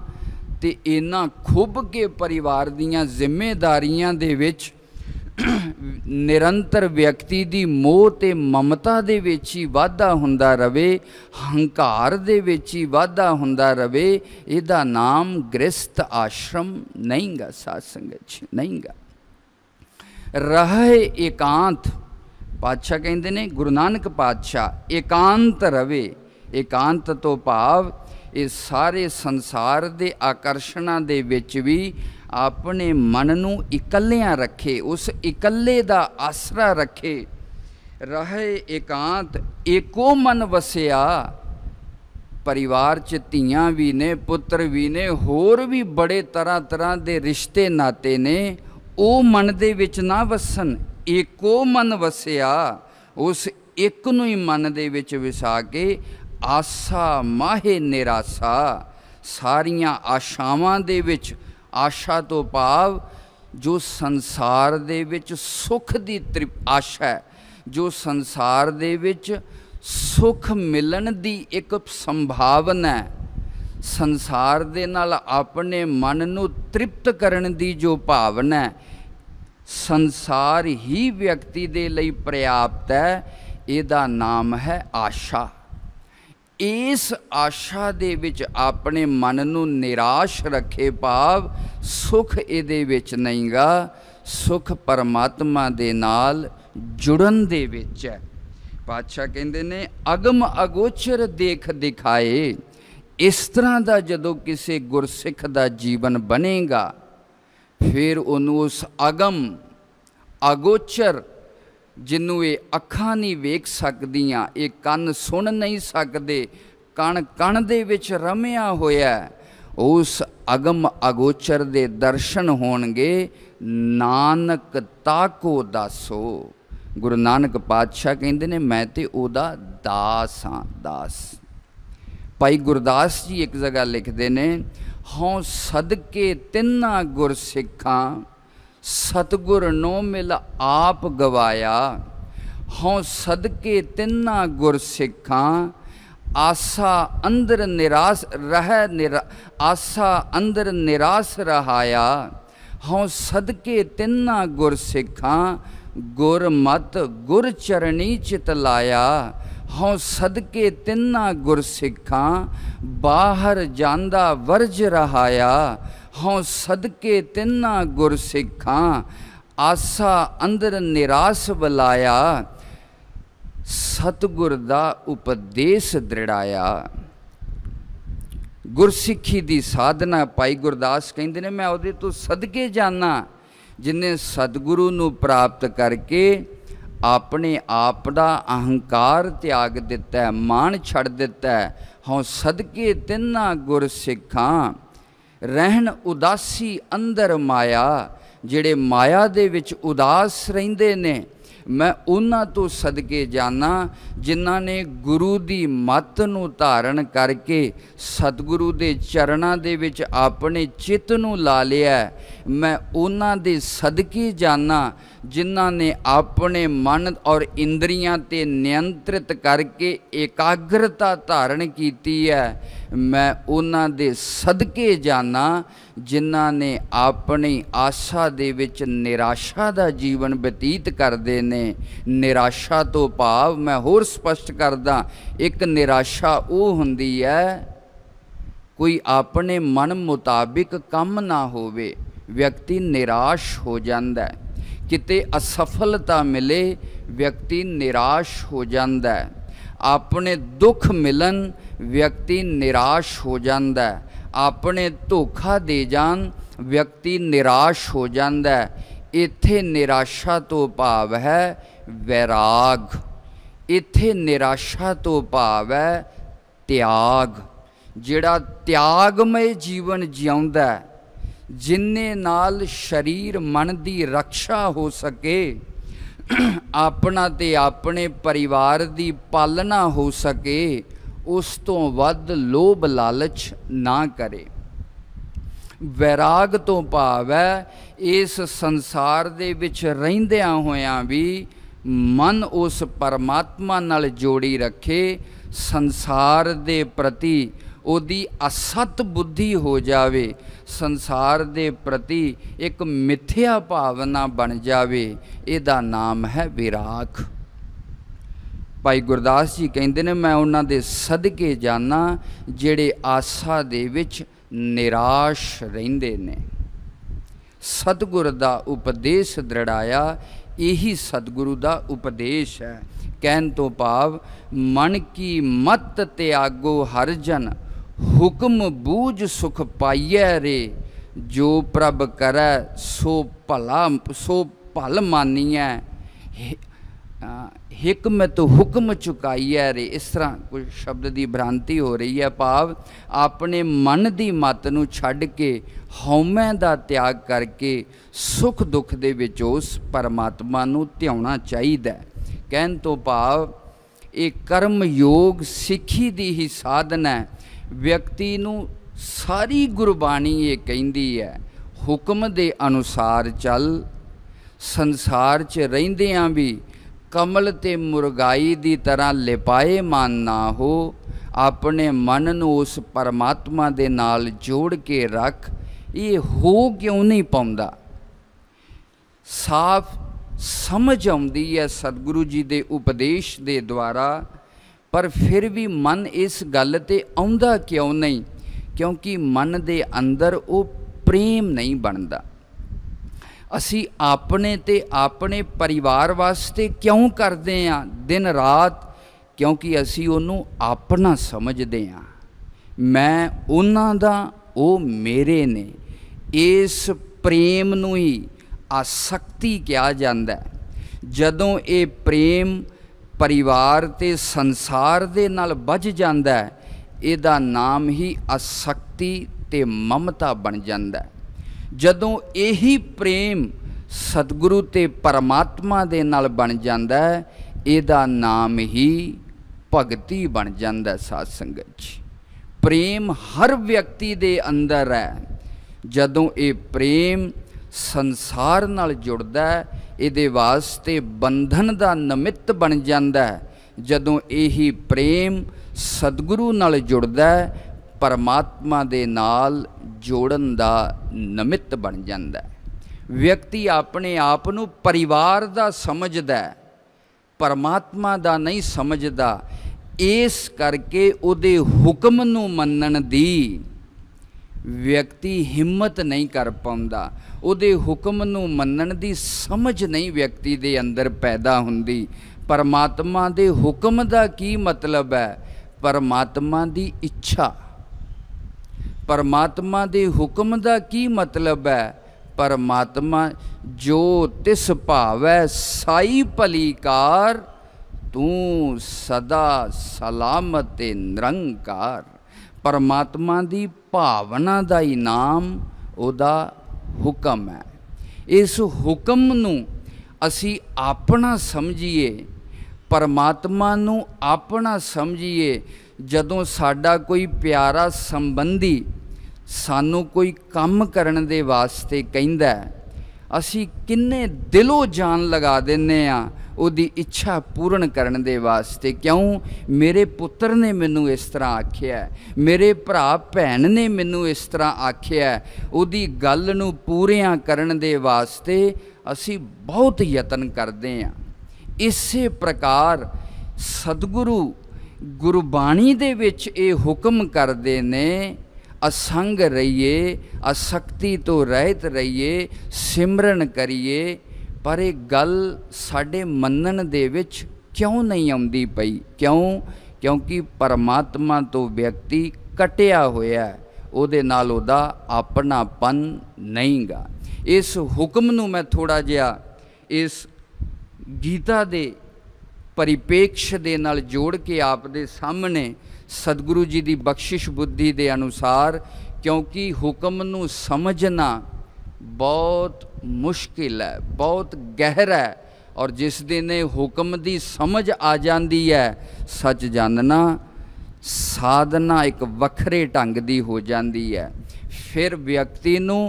ਤੇ ਇਹਨਾਂ ਖੁੱਭ ਕੇ ਪਰਿਵਾਰ ਦੀਆਂ ਜ਼ਿੰਮੇਦਾਰੀਆਂ ਦੇ ਵਿੱਚ ਨਿਰੰਤਰ ਵਿਅਕਤੀ ਦੀ ਮੋਹ ਤੇ ਮਮਤਾ ਦੇ ਵਿੱਚ ਹੀ ਵਾਧਾ ਹੁੰਦਾ ਰਵੇ, ਹੰਕਾਰ ਦੇ ਵਿੱਚ ਹੀ ਵਾਧਾ ਹੁੰਦਾ ਰਵੇ, ਇਹਦਾ ਨਾਮ ਗ੍ਰਸਥ ਆਸ਼ਰਮ ਨਹੀਂ ਗਾ। ਸਾਧ ਸੰਗਤ ਜੀ, ਨਹੀਂ ਗਾ। ਰਹੇ ਇਕਾਂਤ, ਪਾਤਸ਼ਾਹ ਕਹਿੰਦੇ ਨੇ, ਗੁਰੂ ਨਾਨਕ ਪਾਤਸ਼ਾਹ ਇਕਾਂਤ ਰਵੇ। ਇਕਾਂਤ ਤੋਂ ਭਾਵ ਇਹ ਸਾਰੇ ਸੰਸਾਰ ਦੇ ਆਕਰਸ਼ਣਾਂ ਦੇ ਵਿੱਚ ਵੀ ਆਪਣੇ ਮਨ ਨੂੰ ਇਕੱਲਿਆਂ ਰੱਖੇ, ਉਸ ਇਕੱਲੇ ਦਾ ਆਸਰਾ ਰੱਖੇ। ਰਹੇ ਇਕਾਂਤ ਏਕੋ ਮਨ ਵਸਿਆ। ਪਰਿਵਾਰ 'ਚ ਧੀਆਂ ਵੀ ਨੇ, ਪੁੱਤਰ ਵੀ ਨੇ, ਹੋਰ ਵੀ ਬੜੇ ਤਰ੍ਹਾਂ ਤਰ੍ਹਾਂ ਦੇ ਰਿਸ਼ਤੇ ਨਾਤੇ ਨੇ, ਉਹ ਮਨ ਦੇ ਵਿੱਚ ਨਾ ਵਸਣ। ਏਕੋ ਮਨ ਵਸਿਆ, ਉਸ ਇੱਕ ਨੂੰ ਹੀ ਮਨ ਦੇ ਵਿੱਚ ਵਸਾ ਕੇ ਆਸਾ ਮਾਹੇ ਨਿਰਾਸਾ, ਸਾਰੀਆਂ ਆਸ਼ਾਵਾਂ ਦੇ ਵਿੱਚ, ਆਸ਼ਾ ਤੋਂ ਭਾਵ ਜੋ ਸੰਸਾਰ ਦੇ ਵਿੱਚ ਸੁੱਖ ਦੀ ਆਸ਼ਾ ਹੈ, ਜੋ ਸੰਸਾਰ ਦੇ ਵਿੱਚ ਸੁੱਖ ਮਿਲਣ ਦੀ ਇੱਕ ਸੰਭਾਵਨਾ ਹੈ, ਸੰਸਾਰ ਦੇ ਨਾਲ ਆਪਣੇ ਮਨ ਨੂੰ ਤ੍ਰਿਪਤ ਕਰਨ ਦੀ ਜੋ ਭਾਵਨਾ ਹੈ, ਸੰਸਾਰ ਹੀ ਵਿਅਕਤੀ ਦੇ ਲਈ ਪ੍ਰਿਆਪਤ ਹੈ। ਇਹਦਾ ਨਾਮ ਹੈ ਆਸ਼ਾ। ਇਸ ਆਸ਼ਾ ਦੇ ਵਿੱਚ ਆਪਣੇ ਮਨ ਨੂੰ ਨਿਰਾਸ਼ ਰੱਖੇ, ਭਾਵ ਸੁੱਖ ਇਹਦੇ ਵਿੱਚ ਨਹੀਂ ਗਾ, ਸੁੱਖ ਪਰਮਾਤਮਾ ਦੇ ਨਾਲ ਜੁੜਨ ਦੇ ਵਿੱਚ ਹੈ। ਪਾਤਸ਼ਾਹ ਕਹਿੰਦੇ ਨੇ, ਅਗਮ ਅਗੋਚਰ ਦੇਖ ਦਿਖਾਏ। ਇਸ ਤਰ੍ਹਾਂ ਦਾ ਜਦੋਂ ਕਿਸੇ ਗੁਰਸਿੱਖ ਦਾ ਜੀਵਨ ਬਣੇਗਾ, ਫਿਰ ਉਹਨੂੰ ਉਸ ਅਗਮ ਅਗੋਚਰ, ਜਿਹਨੂੰ ਇਹ ਅੱਖਾਂ ਨਹੀਂ ਵੇਖ ਸਕਦੀਆਂ, ਇਹ ਕੰਨ ਸੁਣ ਨਹੀਂ ਸਕਦੇ, ਕਣ ਕਣ ਦੇ ਵਿੱਚ ਰਮਿਆ ਹੋਇਆ, ਉਸ ਅਗਮ ਅਗੋਚਰ ਦੇ ਦਰਸ਼ਨ ਹੋਣਗੇ। ਨਾਨਕ ਤਾਕੋ ਦਾਸੋ। ਗੁਰੂ ਨਾਨਕ ਪਾਤਸ਼ਾਹ ਕਹਿੰਦੇ ਨੇ, ਮੈਂ ਤੇ ਉਹਦਾ ਦਾਸ ਹਾਂ, ਦਾਸ। ਭਾਈ ਗੁਰਦਾਸ ਜੀ ਇੱਕ ਜਗ੍ਹਾ ਲਿਖਦੇ ਨੇ, ਹਉ ਸਦਕੇ ਤਿੰਨਾ ਗੁਰ ਸਿੱਖਾਂ, ਸਤਿਗੁਰ ਨੋ ਮਿਲ ਆਪ ਗਵਾਇਆ। ਹਉ ਸਦਕੇ ਤਿੰਨਾ ਗੁਰ ਸਿੱਖਾਂ, ਆਸਾ ਅੰਦਰ ਨਿਰਾਸ ਰਹਿ, ਆਸਾ ਅੰਦਰ ਨਿਰਾਸ ਰਹਾਇਆ। ਹਉ ਸਦਕੇ ਤਿੰਨਾ ਗੁਰ ਸਿੱਖਾਂ, ਗੁਰ ਮਤ ਗੁਰ ਚਰਣੀ ਚਿਤ ਲਾਇਆ। ਹਉ ਸਦਕੇ ਤਿੰਨਾ ਗੁਰ ਸਿੱਖਾਂ, ਬਾਹਰ ਜਾਂਦਾ ਵਰਜ ਰਹਾਇਆ। ਹਉ ਸਦਕੇ ਤਿੰਨਾ ਗੁਰ ਸਿੱਖਾਂ, ਆਸਾ ਅੰਦਰ ਨਿਰਾਸ ਬਲਾਇਆ। ਸਤਿਗੁਰ ਦਾ ਉਪਦੇਸ਼ ਦ੍ਰਿੜਾਇਆ। ਗੁਰਸਿੱਖੀ ਦੀ ਸਾਧਨਾ ਭਾਈ ਗੁਰਦਾਸ ਕਹਿੰਦੇ ਨੇ, ਮੈਂ ਉਹਦੇ ਤੋਂ ਸਦਕੇ ਜਾਨਾ ਜਿਹਨੇ ਸਤਿਗੁਰੂ ਨੂੰ ਪ੍ਰਾਪਤ ਕਰਕੇ ਆਪਣੇ ਆਪ ਦਾ ਅਹੰਕਾਰ ਤਿਆਗ ਦਿੱਤਾ, ਮਾਣ ਛੱਡ ਦਿੱਤਾ। ਹਉ ਸਦਕੇ ਤਿੰਨਾ ਗੁਰ ਸਿੱਖਾਂ, ਰਹਿਣ ਉਦਾਸੀ ਅੰਦਰ ਮਾਇਆ। ਜਿਹੜੇ ਮਾਇਆ ਦੇ ਵਿੱਚ ਉਦਾਸ ਰਹਿੰਦੇ ਨੇ, ਮੈਂ ਉਹਨਾਂ ਤੋਂ ਸਦਕੇ ਜਾਣਾ ਜਿਨ੍ਹਾਂ ਨੇ ਗੁਰੂ ਦੀ ਮੱਤ ਨੂੰ ਧਾਰਨ ਕਰਕੇ ਸਤਿਗੁਰੂ ਦੇ ਚਰਨਾਂ ਦੇ ਵਿੱਚ ਆਪਣੇ ਚਿੱਤ ਨੂੰ ਲਾ ਲਿਆ। ਮੈਂ ਉਹਨਾਂ ਦੇ ਸਦਕੇ ਜਾਣਾ ਜਿਨ੍ਹਾਂ ਨੇ ਆਪਣੇ ਮਨ ਔਰ ਇੰਦਰੀਆਂ 'ਤੇ ਨਿਯੰਤਰਿਤ ਕਰਕੇ ਇਕਾਗਰਤਾ ਧਾਰਨ ਕੀਤੀ ਹੈ। ਮੈਂ ਉਹਨਾਂ ਦੇ ਸਦਕੇ ਜਾਣਾ ਜਿਨ੍ਹਾਂ ਨੇ ਆਪਣੀ ਆਸ਼ਾ ਦੇ ਵਿੱਚ ਨਿਰਾਸ਼ਾ ਦਾ ਜੀਵਨ ਬਤੀਤ ਕਰਦੇ ਨੇ। ਨਿਰਾਸ਼ਾ ਤੋਂ ਭਾਵ, ਮੈਂ ਹੋਰ ਸਪਸ਼ਟ ਕਰਦਾ, ਇੱਕ ਨਿਰਾਸ਼ਾ ਉਹ ਹੁੰਦੀ ਹੈ ਕੋਈ ਆਪਣੇ ਮਨ ਮੁਤਾਬਿਕ ਕੰਮ ਨਾ ਹੋਵੇ, ਵਿਅਕਤੀ ਨਿਰਾਸ਼ ਹੋ ਜਾਂਦਾ। ਕਿਤੇ ਅਸਫਲਤਾ ਮਿਲੇ, ਵਿਅਕਤੀ ਨਿਰਾਸ਼ ਹੋ ਜਾਂਦਾ। ਆਪਣੇ ਦੁੱਖ ਮਿਲਣ, ਵਿਅਕਤੀ ਨਿਰਾਸ਼ ਹੋ ਜਾਂਦਾ। ਆਪਣੇ ਧੋਖਾ ਦੇ ਜਾਣ, ਵਿਅਕਤੀ ਨਿਰਾਸ਼ ਹੋ ਜਾਂਦਾ। ਇੱਥੇ ਨਿਰਾਸ਼ਾ ਤੋਂ ਭਾਵ ਹੈ ਵੈਰਾਗ। ਇੱਥੇ ਨਿਰਾਸ਼ਾ ਤੋਂ ਭਾਵ ਹੈ ਤਿਆਗ। ਜਿਹੜਾ ਤਿਆਗਮਈ ਜੀਵਨ ਜਿਉਂਦਾ, ਜਿਨ੍ਹਾਂ ਨਾਲ ਸਰੀਰ ਮਨ ਦੀ ਰੱਖਿਆ ਹੋ ਸਕੇ, ਆਪਣਾ ਤੇ ਆਪਣੇ ਪਰਿਵਾਰ ਦੀ ਪਾਲਣਾ ਹੋ ਸਕੇ, ਉਸ ਤੋਂ ਵੱਧ ਲੋਭ ਲਾਲਚ ਨਾ ਕਰੇ। वैराग तो भाव है इस संसार दे विच रहिंदियां होयां भी मन उस परमात्मा नाल जोड़ी रखे, संसार दे प्रति ओदी असत बुद्धि हो जावे, संसार दे प्रति एक मिथ्या भावना बन जावे, इहदा नाम है विराग। भाई गुरदास जी कहते ने मैं उन्हां दे सदके जाना जिहड़े आसा दे विच निराश रहिंदे ने। सतगुर दा उपदेश दृढ़ाया, यही सतगुरु दा उपदेश है। कहन तो भाव मन की मत त्यागो हर जन, हुक्म बूझ सुख पाइयै रे, जो प्रभ करै सो भल मानियै, हिकमत हुक्म चुकाइए रे। इस तरह कुछ शब्द की भ्रांति हो रही है। भाव अपने मन की मत नूं छड्ड के हौमै दा त्याग करके सुख दुख दे विच उस परमात्मा नूं ध्याउणा चाहीदा। कहन तो भाव ये कर्म योग सिੱਖੀ दी ही साधन है। व्यक्ति नूं सारी गुरबाणी ये कहती है हुक्म दे अनुसार चल, संसार च रहिंदियां भी कमल ते मुरगाई दी तरह लिपाए मान ना हो, अपने मन नूं उस परमात्मा दे नाल जोड़ के रख। ये हो क्यों नहीं पाउंदा? साफ समझ आउंदी है सतगुरु जी दे उपदेश दे द्वारा, पर फिर भी मन इस गल ते आउंदा क्यों नहीं? क्योंकि मन दे अंदर वो प्रेम नहीं बनता। असी अपने ते अपने परिवार वास्ते क्यों करते हैं दिन रात? क्योंकि असी उन्हों अपना समझते हैं। मैं उन्हां दा, वो मेरे ने। इस प्रेम नूं ही आसक्ति कहा जाता है। जदों ये प्रेम परिवार ते संसार दे नाल बज जाता है, इहदा नाम ही आसक्ति ते ममता बन जाता है। जदों यही प्रेम सतगुरु ते परमात्मा दे नाल बन जाता है, इहदा नाम ही भगती बन जाता है। साध संगत जी, प्रेम हर व्यक्ति दे अंदर है। जदों ये प्रेम संसार नाल जुड़दा है, इहदे वास्ते बंधन दा निमित्त बन जाता है। जदों यही प्रेम सतगुरु नाल जुड़दा है, परमात्मा दे नाल जोड़न दा निमित्त बन जाता है। व्यक्ति अपने आप नूं परिवार दा समझदा है, परमात्मा दा नहीं समझदा। इस करके उहदे हुक्म नूं मनण दी व्यक्ति हिम्मत नहीं कर पाउंदा। उहदे हुक्म नूं मनण दी समझ नहीं व्यक्ति दे अंदर पैदा हुंदी। परमात्मा दे हुक्म दा की मतलब है? परमात्मा दी इच्छा। परमात्मा दे हुक्म दा की मतलब है? परमात्मा जो तिस भावै साई भली कार, तू सदा सलामत निरंकार। परमात्मा दी भावना दा ही नाम उहदा हुक्म है। इस हुक्म नूं असी अपना समझिए, परमात्मा नूं अपना समझिए। जदों साडा कोई प्यारा संबंधी सानू कोई काम करन दे वास्ते कहंदा है, असी किन्ने दिलों जान लगा देने आ उहदी इच्छा पूर्ण करन दे वास्ते। क्यों? मेरे पुत्र ने मैनू इस तरह आख्या है, मेरे भरा भैन ने मैनू इस तरह आख्या है। उहदी गल नूं पूरियां करन दे वास्ते असी बहुत यतन करते हैं। इसे प्रकार सतगुरु गुरबाणी दे विच ये हुक्म करदे ने, असंग रहिए, असक्ति तो रहत रहिए, सिमरन करिए। पर ये गल साडे मनन दे विच क्यों नहीं आउंदी पई? क्यों? क्योंकि परमात्मा तो व्यक्ति कटिया होया है, उहदे नाल उहदा अपनापन नहीं गा। इस हुक्म नूं मैं थोड़ा जिहा इस गीता दे परिपेक्ष दे नाल जोड़ के आप दे सामने सतगुरु जी की बख्शिश बुद्धि के अनुसार, क्योंकि हुक्म नूं समझना बहुत मुश्किल है, बहुत गहरा है। और जिस दिन हुक्म की समझ आ जाती है, सच जानना साधना एक वखरे ढंग की हो जाती है। फिर व्यक्ति नूं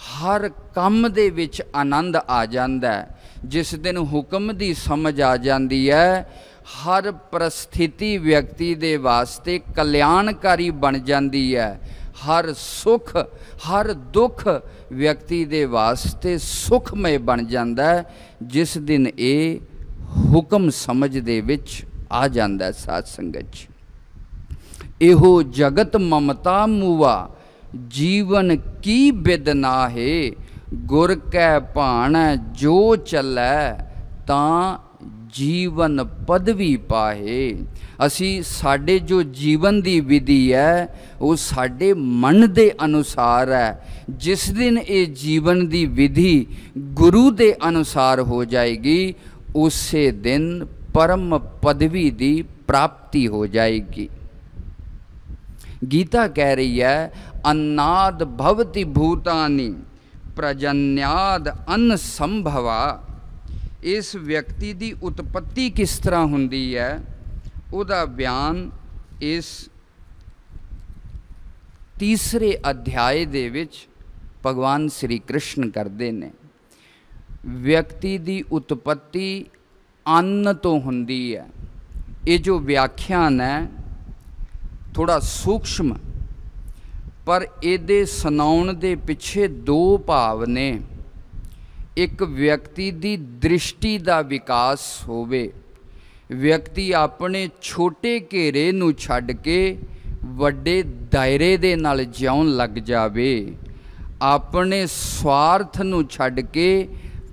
हर काम दे विच आनंद आ जांदा है। जिस दिन हुक्म दी समझ आ जाती है, हर परिस्थिति व्यक्ति दे वास्ते कल्याणकारी बन जाती है। हर सुख हर दुख व्यक्ति दे वास्ते सुखमय बन जाता है, जिस दिन ये हुक्म समझ दे विच आ जाता है। साध संगत जी, इहो जगत ममता मूआ, जीवन की बिद नाहे, गुर कै भाण जो चलै तां जीवन पदवी पाहे। असी साडे जो जीवन दी विधि है वो साडे मन दे अनुसार है। जिस दिन ये जीवन दी विधि गुरु दे अनुसार हो जाएगी, उसे दिन परम पदवी दी प्राप्ति हो जाएगी। गीता कह रही है, अन्नाद भवति भूतानि प्रजन्याद अन्न संभवा। इस व्यक्ति की उत्पत्ति किस तरह होंदी है, उहदा बयान इस तीसरे अध्याय दे विच भगवान श्री कृष्ण करते ने। व्यक्ति की उत्पत्ति अन्न तो होंदी है। ये जो व्याख्यान है थोड़ा सूक्ष्म, पर इहदे सुनाउण दे पिछे दो भाव ने। एक व्यक्ति की दृष्टि का विकास होवे, व्यक्ति अपने छोटे घेरे नूं छड्ड के वड्डे दायरे दे नाल जिउण लग जावे, अपने स्वार्थ नूं छड्ड के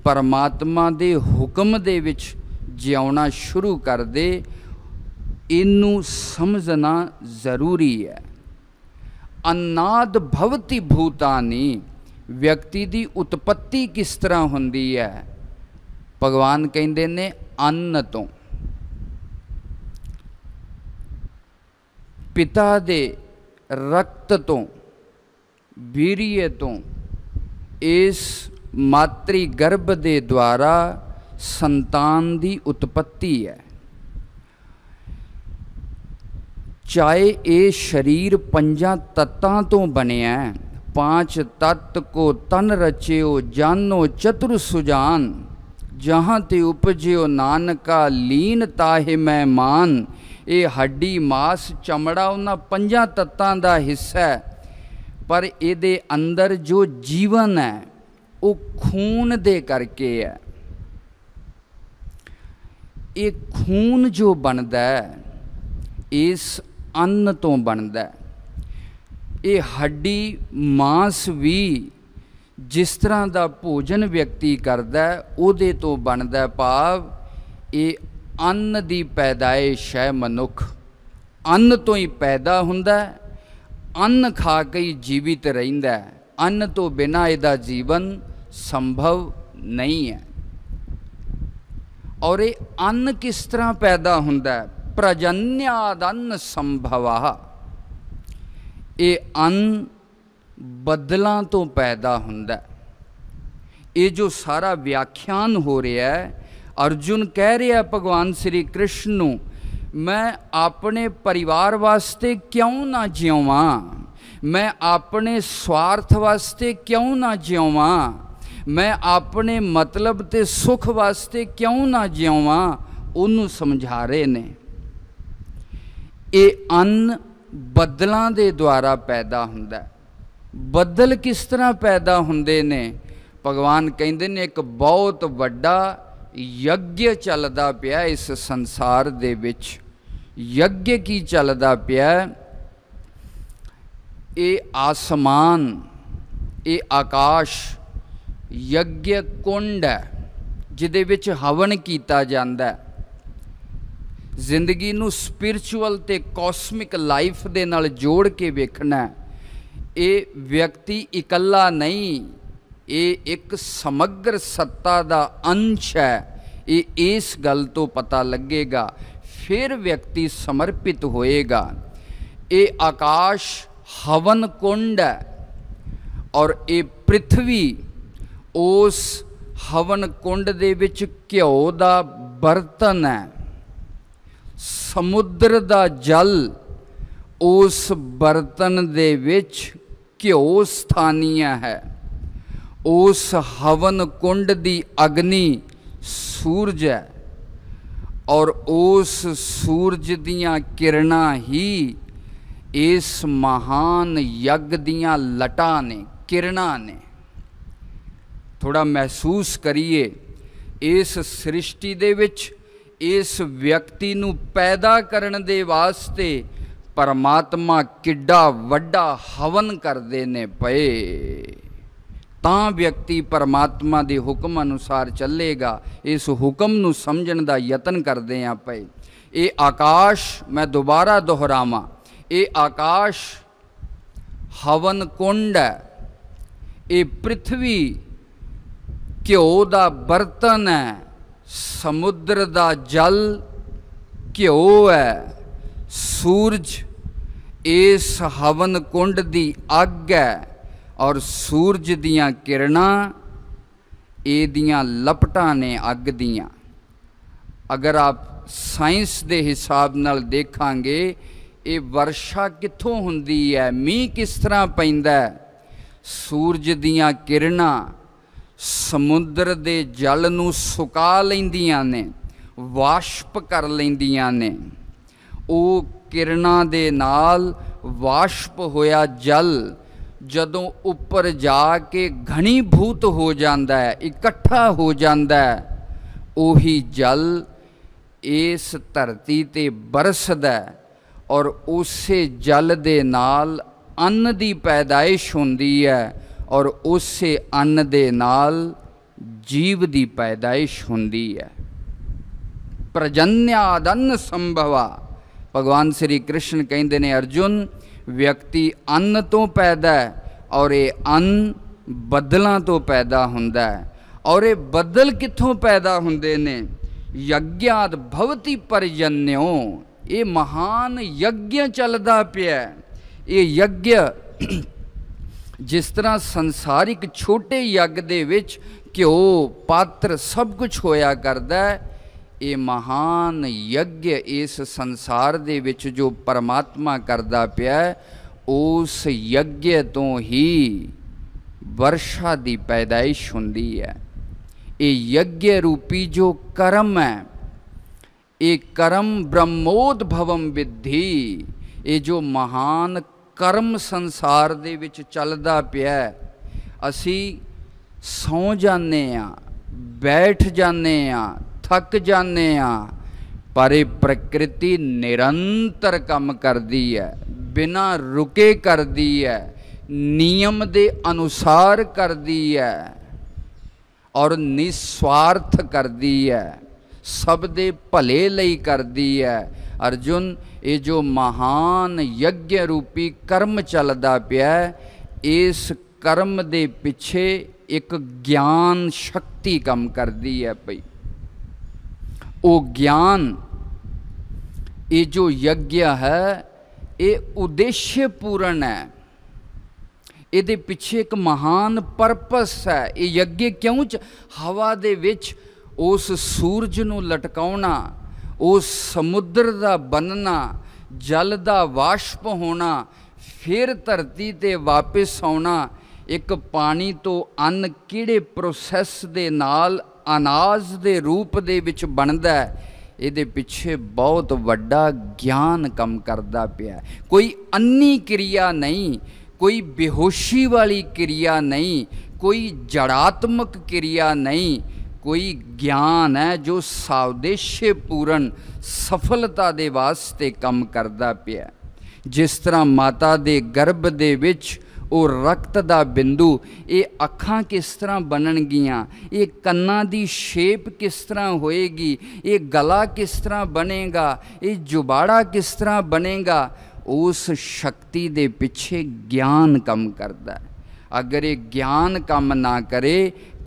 परमात्मा दे हुक्म दे विच जिउणा शुरू कर दे। इनू समझना जरूरी है। अन्नाद भवति भूतानि, व्यक्ति की उत्पत्ति किस तरह होंदी है। भगवान कहते ने अन्न तो, पिता दे रक्त तो, वीर्य तो, इस मातृ गर्भ दे द्वारा संतान की उत्पत्ति है। चाहे ये शरीर पंजा तत्तां तो बनिया है, पांच तत्त को तन रचियो जानो चतुर सुजान, जहाँ ते उपजियो नानका लीन ताहे मैं मान। ये हड्डी मास चमड़ा उन्हां पंजा तत्तां दा हिस्सा है, पर इहदे अंदर जो जीवन है वो खून दे करके है। ये खून जो बनता है इस अन्न तो बनता है। ये हड्डी मांस भी जिस तरह का भोजन व्यक्ति करता है उहदे तो बनता है। भाव ये अन्न की पैदाइश है। मनुख अन्न तो ही पैदा हुंदा है, अन्न खा के ही जीवित रहिंदा है। अन्न तो बिना इहदा जीवन संभव नहीं है। और ये अन्न किस तरह पैदा हुंदा है। प्रजन्याद अन्न संभवा, ये अन्न बदलों तो पैदा हुंदा है। ये जो सारा व्याख्यान हो रहा है, अर्जुन कह रहा है भगवान श्री कृष्ण नूं, मैं अपने परिवार वास्ते क्यों ना जिउवां, मैं अपने स्वार्थ वास्ते क्यों ना जिउवां, मैं अपने मतलब ते सुख वास्ते क्यों ना जिउवां, उन्होंने समझा रहे ने। ये अन्न बदलों के द्वारा पैदा हुंदा है। बदल किस तरह पैदा हुंदे ने। भगवान कहते ने एक बहुत वड्डा यज्ञ चलदा पिया इस संसार दे विच। यज्ञ की चलदा पिया, ये आसमान, ये आकाश यज्ञ कुंड है जिहदे विच हवन कीता जांदा है। जिंदगी नूं स्पिरिचुअल ते कॉस्मिक लाइफ दे नाल जोड़ के वेखना। ये व्यक्ति इकल्ला नहीं, ये एक समग्र सत्ता दा अंश है। ये इस गल तो पता लगेगा, फिर व्यक्ति समर्पित होएगा। ये आकाश हवन कुंड है और ये पृथ्वी उस हवन कुंड दे विच घ्यो दा बर्तन है। समुद्र दा जल उस बर्तन दे विच घ्यो स्थानीय है। उस हवन कुंड दी अग्नि सूरज है और उस सूरज दियां किरणां ही इस महान यज्ञ दियां लटां ने, किरणां ने। थोड़ा महसूस करिए, इस सृष्टि दे विच इस व्यक्ति नूं पैदा करन दे वास्ते परमात्मा किड्डा वड्डा हवन करदे ने पए, तां व्यक्ति परमात्मा दे हुक्म अनुसार चलेगा। इस हुक्म नूं समझण दा यतन करदे आ पए। ये आकाश, मैं दोबारा दोहरावां, ये आकाश हवन कुंड है, ये पृथ्वी घ्यो दा बर्तन है, समुद्र दा जल घ्यो है, सूरज इस हवन कुंड दी अग है और सूरज दियां किरणां एदियां लपटां ने अग दियां। अगर आप साइंस दे हिसाब नाल देखांगे, ये वर्षा कित्थों हुंदी है, मींह किस तरह पैंदा है। सूरज दियां किरणां समुद्र दे जल नूं सुका लैंदियां ने, वाष्प कर लैंदियां ने। वो किरणां दे नाल वाष्प होया जल जदों उपर जाके घनीभूत हो जाता है, इकट्ठा हो जाता है, उही जल इस धरती ते बरसदा है और उसे जल दे नाल अन्न दी पैदाइश होंदी है और उसे अन्न दे नाल जीव दी पैदाइश होंदी है। प्रजन्यादन्न संभवा, भगवान श्री कृष्ण कहते ने अर्जुन, व्यक्ति अन्न तो पैदा है और ये अन्न बदलों तो पैदा होंदा है। और ये बदल कित्थों पैदा होंदे ने? यज्ञाद भवति पर्जन्यो, ये महान यज्ञ चलदा पिया। ये यज्ञ जिस तरह संसारिक छोटे यज्ञ दे विच घ्यो पात्र सब कुछ होया करदा है, ये महान यज्ञ इस संसार दे विच जो परमात्मा करदा पिया, उस यज्ञ तो ही वर्षा दी पैदाइश हुंदी है। ये यज्ञ रूपी जो कर्म है, ये कर्म ब्रह्मोद्भवम विद्धि, ये जो महान कर्म संसार दे विच चलदा पिया, असी सौ जाने आ, बैठ जाने आ, थक जाने आ, पर ये प्रकृति निरंतर काम करदी है, बिना रुके करदी है, नियम दे अनुसार करदी है और निस्वार्थ करदी है, सब दे भले लई करदी है। अर्जुन, ये जो महान यज्ञ रूपी कर्म चलदा पिया, इस कर्म दे पिछे एक ज्ञान शक्ति कम करदी है पई। वो ज्ञान, ये जो यज्ञ है, ये उद्देश्य पूर्ण है, ये पिछे एक महान परपस है। ये यज्ञ क्यों हवा दे विच उस सूरज नूं लटकाउणा, उस समुद्र दा बनना, जल दा वाष्प होना, फिर धरती ते वापस आउणा, एक पानी तो अन्न किहड़े प्रोसैस दे नाल अनाज दे रूप दे विच बनदा है, इहदे पिछे बहुत वड्डा ज्ञान कम करदा पिया। कोई अन्नी क्रिया नहीं, कोई बेहोशी वाली क्रिया नहीं, कोई जड़ात्मक क्रिया नहीं, कोई ज्ञान है जो सावदेश्य पूर्ण सफलता दे वास्ते कम करदा पिया। जिस तरह माता दे गर्भ दे विच वो रक्त दा बिंदु, ये अखां किस तरह बननगियां, ये कन्नां दी शेप किस तरह होएगी, ये गला किस तरह बनेगा, ये जुबाड़ा किस तरह बनेगा, उस शक्ति दे पिछे ज्ञान कम करदा है। अगर ये ज्ञान कम ना करे,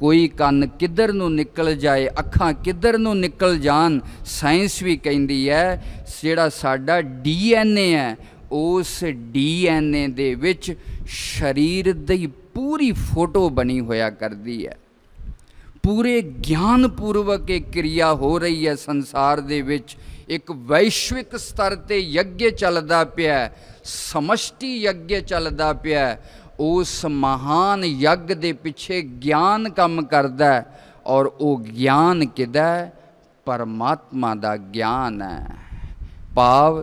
कोई कन्न किधर नूं निकल जाए, अखां किधर नूं निकल जान, साइंस भी कहती है जिहड़ा साडा DNA है, उस DNA दे विच शरीर दी पूरी फोटो बनी होया करदी है। पूरे ज्ञान पूर्वक एक क्रिया हो रही है संसार दे विच। एक वैश्विक स्तर ते यज्ञ चलदा पिया, समष्टि यज्ञ चलदा पिया। उस महान यज्ञ दे पिछे ज्ञान काम करदा है, और वो ज्ञान किदा है? परमात्मा दा ज्ञान है। भाव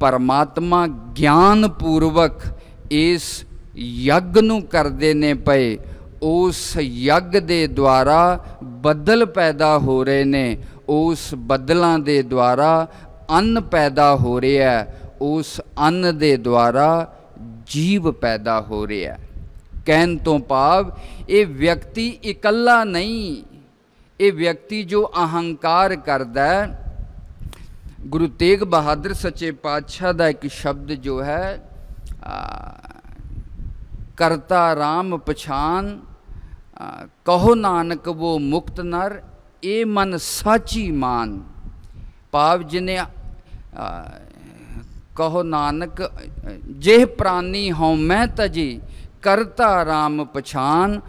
परमात्मा ज्ञान पूर्वक इस यज्ञ नूं करदे ने पए। उस यज्ञ दे द्वारा बदल पैदा हो रहे ने, उस बदलों के द्वारा अन्न पैदा हो रहा है, उस अन्न के द्वारा जीव पैदा हो रहा है। कहन तो भाव ये व्यक्ति इकल्ला नहीं, ये व्यक्ति जो अहंकार करता है। गुरु तेग बहादुर सच्चे पातशाह का एक शब्द जो है, करता राम पछान कहो नानक वो मुक्त नर, ए मन साची मान। भाव जिन्हें कहो नानक जेह प्राणी हों मैं तजी, करता राम पछान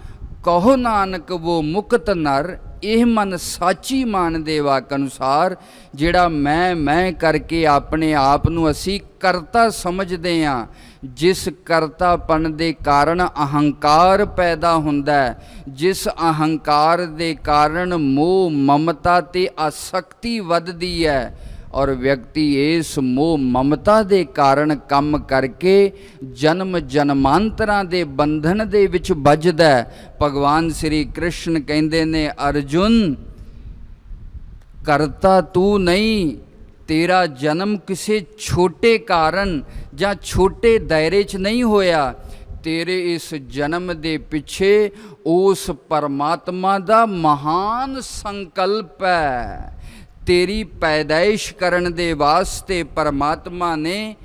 कहो नानक वो मुक्त नर, यह मन साची मान दे वाक अनुसार। जिहड़ा मैं करके अपने आप नूं असी करता समझते हाँ, जिस करतापन दे कारण अहंकार पैदा हुंदा है, जिस अहंकार दे कारण मोह ममता ते आसक्ति वधदी है, और व्यक्ति इस मोह ममता दे कारण कम करके जन्म जन्मांतरां दे बंधन दे विच बजदा है। भगवान श्री कृष्ण कहंदे ने, अर्जुन करता तू नहीं, तेरा जन्म किसी छोटे कारण या छोटे दायरे च नहीं होया। तेरे इस जन्म दे पिछे उस परमात्मा दा महान संकल्प है। तेरी पैदाइश करन दे वास्ते परमात्मा ने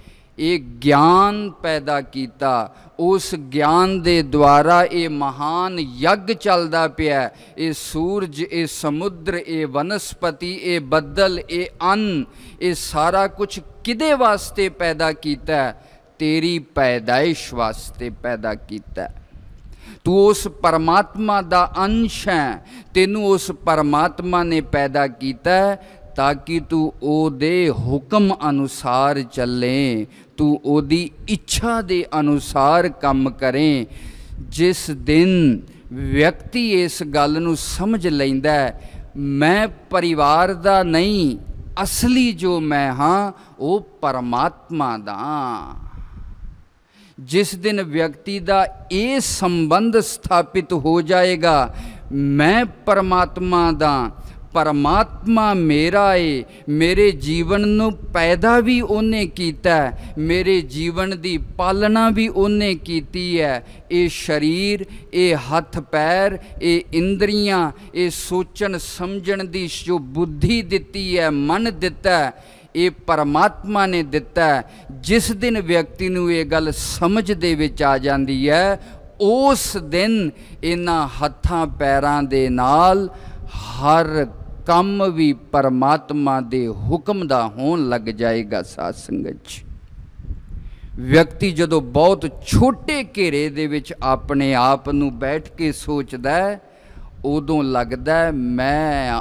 एक ज्ञान पैदा किया। उस ज्ञान दे द्वारा ये महान यज्ञ चलदा पिया। ये सूरज, ये समुद्र, ये वनस्पति, ये बदल, ये अन्न, ये सारा कुछ किदे वास्ते पैदा किया? तेरी पैदाइश वास्ते पैदा किया। तू उस परमात्मा दा अंश है, तेनू उस परमात्मा ने पैदा किया ताकि तू ओदे हुक्म अनुसार चले, तू ओदी इच्छा दे अनुसार काम करें। जिस दिन व्यक्ति इस गल नू समझ लैंदा है, मैं परिवार दा नहीं, असली जो मैं हाँ वो परमात्मा दा। जिस दिन व्यक्ति का ये संबंध स्थापित हो जाएगा, मैं परमात्मा दा, परमात्मा मेरा है, मेरे जीवन नू पैदा भी उन्हें कीता है, मेरे जीवन की पालना भी उन्हें कीती है। ये शरीर, ये हथ पैर, ये इंद्रियां, ये सोचन समझण दी जो बुद्धि दिती है, मन दिता है, ये परमात्मा ने दिता है। जिस दिन व्यक्ति नू ये गल समझ दे विच आ जांदी है, उस दिन इन्हां हत्थां पैरां दे नाल हर काम भी परमात्मा दे हुक्म दा होण लग जाएगा। साध संगत जी, व्यक्ति जदों बहुत छोटे घेरे दे विच अपने आप नू बैठ के सोचदा है, उदों लगदा है मैं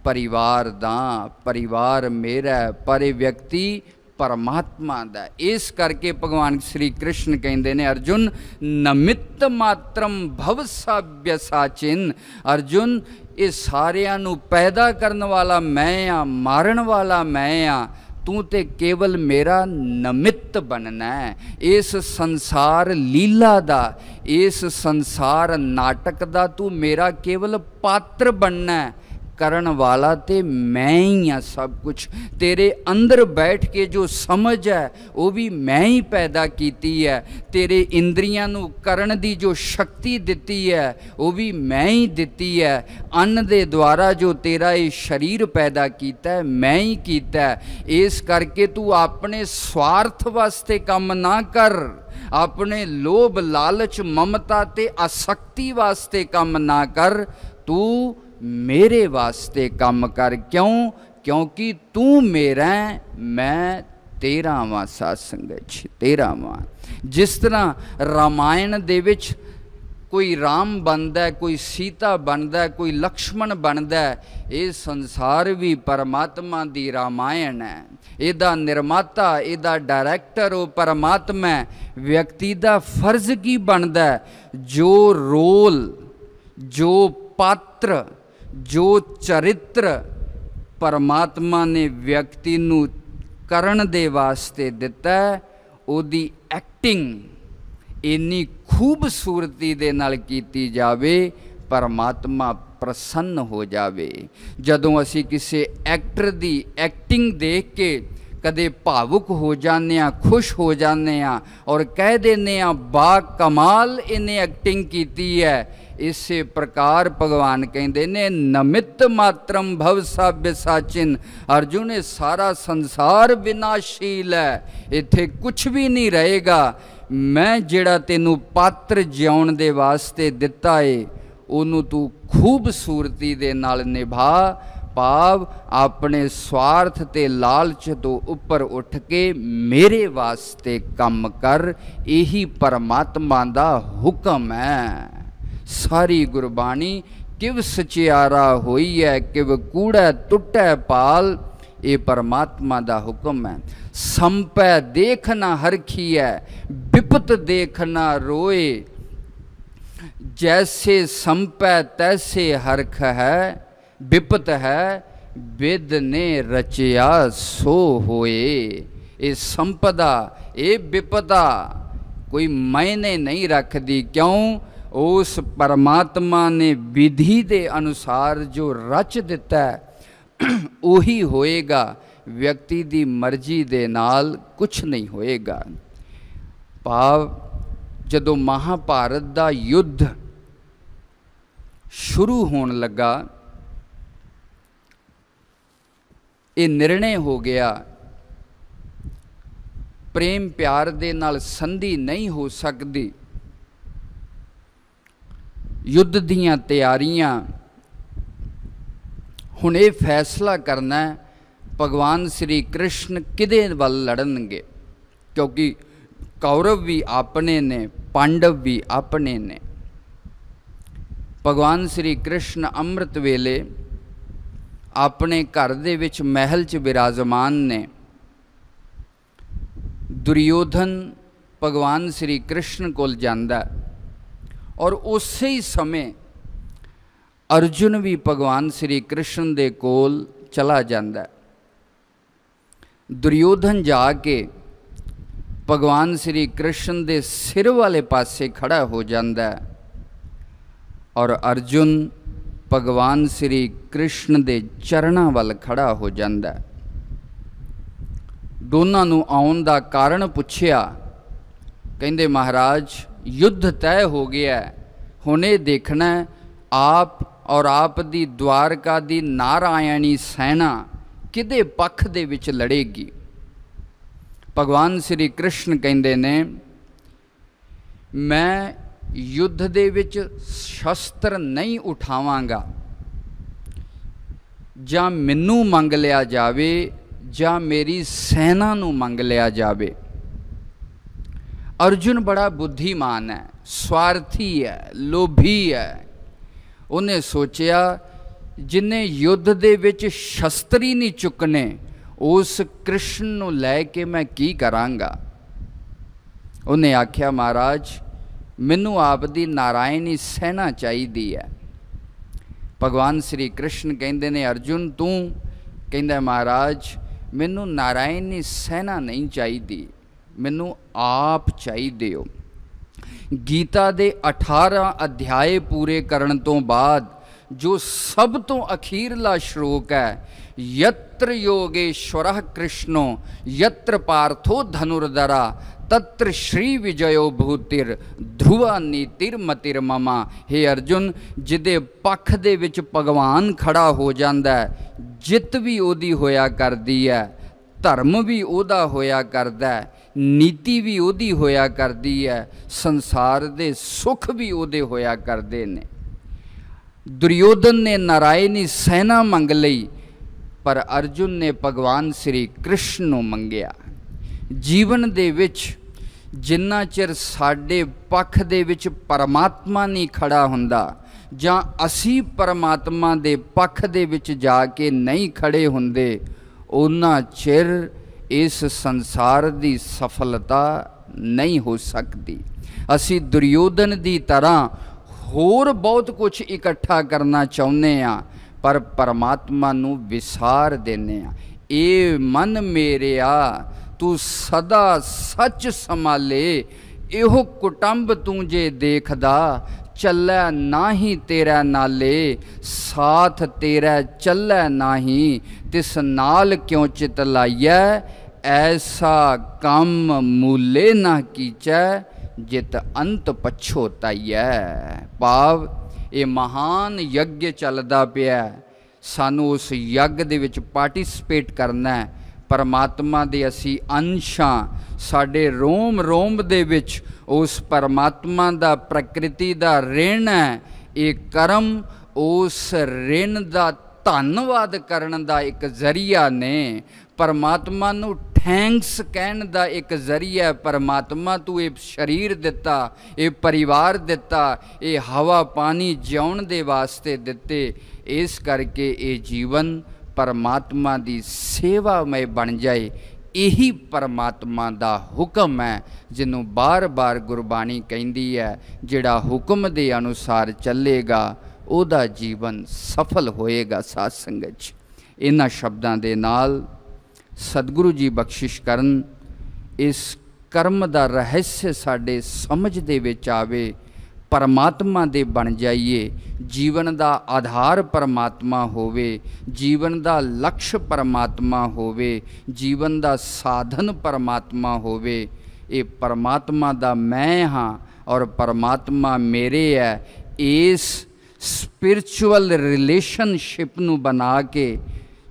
परिवार दा, परिवार मेरा, पर ये व्यक्ति परमात्मा दा। इस करके भगवान श्री कृष्ण कहते हैं, अर्जुन नमित्त मात्रम भव साभ्य साचिन। अर्जुन, ये सारियां नू पैदा करने वाला मैं हाँ, मारन वाला मैं हाँ, तू ते केवल मेरा नमित्त बनना है। इस संसार लीला दा, इस संसार नाटक दा तू मेरा केवल पात्र बनना है। करण वाला ते मैं ही हाँ सब कुछ। तेरे अंदर बैठ के जो समझ है वो भी मैं ही पैदा कीती है। तेरे इंद्रियां नू करण दी जो शक्ति दिती है वो भी मैं ही दिती है। अन्न दे द्वारा जो तेरा ये शरीर पैदा किया है मैं ही किया है। इस करके तू अपने स्वार्थ वास्ते काम ना कर, अपने लोभ लालच ममता ते आसक्ति वास्ते काम ना कर, तू मेरे वास्ते काम कर। क्यों? क्योंकि तू मेरा है, मैं तेरा वां। साध संगत जी, तेरा वां। जिस तरह रामायण दे विच कोई राम बनदा, कोई सीता बनदा, कोई लक्ष्मण बनदा। ये संसार भी परमात्मा दी रामायण है। इहदा निर्माता, इहदा डायरैक्टर वो परमात्मा है। व्यक्ति दा फर्ज की बनदा, जो रोल, जो पात्र, जो चरित्र परमात्मा ने व्यक्ति नू करन दे वास्ते दिता, ओदी एक्टिंग इन्नी खूबसूरती दे नाल कीती जावे, परमात्मा प्रसन्न हो जावे। जदों असी किसी एक्टर दी एक्टिंग देख के कदे भावुक हो जाने, खुश हो जाने और कह देने बा कमाल इन्हें एक्टिंग कीती है। इसे प्रकार भगवान कहते ने नमित मात्रम भव साभ्य साचिन। अर्जुन ये सारा संसार विनाशील है, इत्थे कुछ भी नहीं रहेगा। मैं जिहड़ा तेनू पात्र जिउण दे वास्ते दिता है, उन्हों तू खूबसूरती दे नाल निभा। भाव अपने स्वार्थ ते लालच तो उपर उठ के मेरे वास्ते कम कर, यही परमात्मा दा हुक्म है। सारी गुरबाणी किव सचियारा होई है, किव कूड़ा टुटै पाल, ये परमात्मा दा हुक्म है। संपै देख ना हरखी है, विपत देख ना रोए, जैसे संपै तैसे हरख है, विपत है विद ने रचिया सो होए। ये संपदा, ये विपदा कोई मायने नहीं रखती। क्यों? उस परमात्मा ने विधि दे अनुसार जो रच दिता है उही होएगा। व्यक्ति दी मर्जी दे नाल कुछ नहीं होएगा। भाव जदों महाभारत दा युद्ध शुरू होने लगा, ये निर्णय हो गया प्रेम प्यार दे नाल संधि नहीं हो सकती। युद्ध दीयां तैयारियां, हुण ये फैसला करना है भगवान श्री कृष्ण किदे वल लड़नगे, क्योंकि कौरव भी अपने ने, पांडव भी अपने ने। भगवान श्री कृष्ण अमृत वेले अपने घर दे विच महल च विराजमान ने। दुर्योधन भगवान श्री कृष्ण कोल जांदा और उसे ही समय अर्जुन भी भगवान श्री कृष्ण दे कोल चला जांदा। दुर्योधन जाके भगवान श्री कृष्ण दे सिर वाले पासे खड़ा हो जांदा और अर्जुन भगवान श्री कृष्ण दे चरणों वाल खड़ा हो जांदा। दोनों नूं आउण दा कारण पुछया, कहंदे महाराज युद्ध तय हो गया, हुण ये देखना आप और आप दी द्वारका दी नारायणी सेना किदे पक्ष दे विच लड़ेगी। भगवान श्री कृष्ण कहंदे ने मैं युद्ध दे विच शस्त्र नहीं उठावांगा, जां मैनू मंग लिया जावे जां मेरी सेना नू मंग लिया जावे। अर्जुन बड़ा बुद्धिमान है, स्वार्थी है, लोभी है। उन्हें सोचा जिन्हें युद्ध दे विच शस्त्र ही नहीं चुकने, उस कृष्ण नू लैके मैं की करांगा। उन्हें आख्या महाराज मैनू आप दी नारायणी सेना चाहिदी है। भगवान श्री कृष्ण कहंदे ने अर्जुन तू कहंदा महाराज मैनू नारायणी सेना नहीं चाहिदी, मैनू आप चाहिदे हो। गीता दे 18 अध्याय पूरे करन तो बाद जो सब तो अखीरला श्लोक है, यत्र योगेश्वरः कृष्णो यत्र पार्थो धनुर्धरा तत्र श्री विजयो भूतिर ध्रुवा नीतिर्मतिर ममा। हे अर्जुन, जिदे पक्ष दे विच भगवान खड़ा हो जांदा है, जित भी ओदी होया करदी है, धर्म भी ओदा होया करदा है, नीति भी ओदी होया करदी है, संसार दे सुख भी ओदे होया करदे ने। दुर्योधन ने नारायणी सेना मंग लई, पर अर्जुन ने भगवान श्री कृष्ण नूं मंगिया। जीवन दे विच ਜਿੰਨਾ ਚਿਰ ਸਾਡੇ ਪੱਖ ਦੇ ਵਿੱਚ ਪਰਮਾਤਮਾ ਨਹੀਂ ਖੜਾ ਹੁੰਦਾ ਜਾਂ ਅਸੀਂ ਪਰਮਾਤਮਾ ਦੇ ਪੱਖ ਦੇ ਵਿੱਚ ਜਾ ਕੇ ਨਹੀਂ ਖੜੇ ਹੁੰਦੇ, ਉਹਨਾਂ ਚਿਰ ਇਸ ਸੰਸਾਰ ਦੀ ਸਫਲਤਾ ਨਹੀਂ ਹੋ ਸਕਦੀ। ਅਸੀਂ ਦੁਰਯੋਧਨ ਦੀ ਤਰ੍ਹਾਂ ਹੋਰ ਬਹੁਤ ਕੁਝ ਇਕੱਠਾ ਕਰਨਾ ਚਾਹੁੰਦੇ ਹਾਂ, ਪਰ ਪਰਮਾਤਮਾ ਨੂੰ ਵਿਸਾਰ ਦਿੰਦੇ ਹਾਂ। ਇਹ ਮਨ ਮੇਰਿਆ ਤੂੰ ਸਦਾ ਸੱਚ ਸੰਭਾਲੇ, ਇਹੋ ਕੁਟੰਬ ਤੂੰ ਜੇ ਦੇਖਦਾ, ਚੱਲੈ ਨਾਹੀਂ ਤੇਰਾ ਨਾਲੇ, ਸਾਥ ਤੇਰਾ ਚੱਲੈ ਨਾਹੀਂ, ਤਿਸ ਨਾਲ ਕਿਉਂ ਚਿਤ ਲਾਈਐ, ਐਸਾ ਕੰਮ ਮੂਲੇ ਨਾ ਕੀਚੈ, ਜਿਤ ਅੰਤ ਪਛੋਤਾਈਐ। ਭਾਵ ਇਹ ਮਹਾਨ ਯੱਗ ਚੱਲਦਾ ਪਿਆ, ਸਾਨੂੰ ਉਸ ਯੱਗ ਦੇ ਵਿੱਚ ਪਾਰਟੀਸਪੇਟ ਕਰਨਾ ਹੈ। ਪਰਮਾਤਮਾ ਦੇ ਅਸੀਂ ਅੰਸ਼ ਹਾਂ, ਸਾਡੇ ਰੋਮ ਰੋਮ ਦੇ ਵਿੱਚ ਉਸ ਪਰਮਾਤਮਾ ਦਾ ਪ੍ਰਕਿਰਤੀ ਦਾ ਰਿਣ ਹੈ। ਇਹ ਕਰਮ ਉਸ ਰਿਣ ਦਾ ਧੰਨਵਾਦ ਕਰਨ ਦਾ ਇੱਕ ਜ਼ਰੀਆ ਨੇ, ਪਰਮਾਤਮਾ ਨੂੰ ਥੈਂਕਸ ਕਹਿਣ ਦਾ ਇੱਕ ਜ਼ਰੀਆ। ਪਰਮਾਤਮਾ ਤੂੰ ਇਹ ਸਰੀਰ ਦਿੱਤਾ, ਇਹ ਪਰਿਵਾਰ ਦਿੱਤਾ, ਇਹ ਹਵਾ ਪਾਣੀ ਜਿਉਣ ਦੇ ਵਾਸਤੇ ਦਿੱਤੇ, ਇਸ ਕਰਕੇ ਇਹ ਜੀਵਨ ਪਰਮਾਤਮਾ ਦੀ ਸੇਵਾਮय ਬਣ ਜਾਏ। ਇਹੀ ਪਰਮਾਤਮਾ ਦਾ ਹੁਕਮ ਹੈ, ਜਿਹਨੂੰ ਬਾਰ-ਬਾਰ ਗੁਰਬਾਣੀ ਕਹਿੰਦੀ ਹੈ, ਜਿਹੜਾ ਹੁਕਮ ਦੇ ਅਨੁਸਾਰ ਚੱਲੇਗਾ ਉਹਦਾ ਜੀਵਨ ਸਫਲ ਹੋਏਗਾ। ਸਾਧ ਸੰਗਤ ਜੀ, ਇਹਨਾਂ ਸ਼ਬਦਾਂ ਦੇ ਨਾਲ ਸਤਿਗੁਰੂ ਜੀ ਬਖਸ਼ਿਸ਼ ਕਰਨ, ਇਸ ਕਰਮ ਦਾ ਰਹੱਸ ਸਾਡੇ ਸਮਝ ਦੇ ਵਿੱਚ ਆਵੇ, ਪਰਮਾਤਮਾ ਦੇ ਬਣ ਜਾਈਏ, ਜੀਵਨ ਦਾ ਆਧਾਰ ਪਰਮਾਤਮਾ ਹੋਵੇ, ਜੀਵਨ ਦਾ ਲਕਸ਼ ਪਰਮਾਤਮਾ ਹੋਵੇ, ਜੀਵਨ ਦਾ ਸਾਧਨ ਪਰਮਾਤਮਾ ਹੋਵੇ। ਇਹ ਪਰਮਾਤਮਾ ਦਾ ਮੈਂ ਹਾਂ ਔਰ ਪਰਮਾਤਮਾ ਮੇਰੇ ਹੈ। ਇਸ ਸਪਿਰਚੁਅਲ ਰਿਲੇਸ਼ਨਸ਼ਿਪ ਨੂੰ ਬਣਾ ਕੇ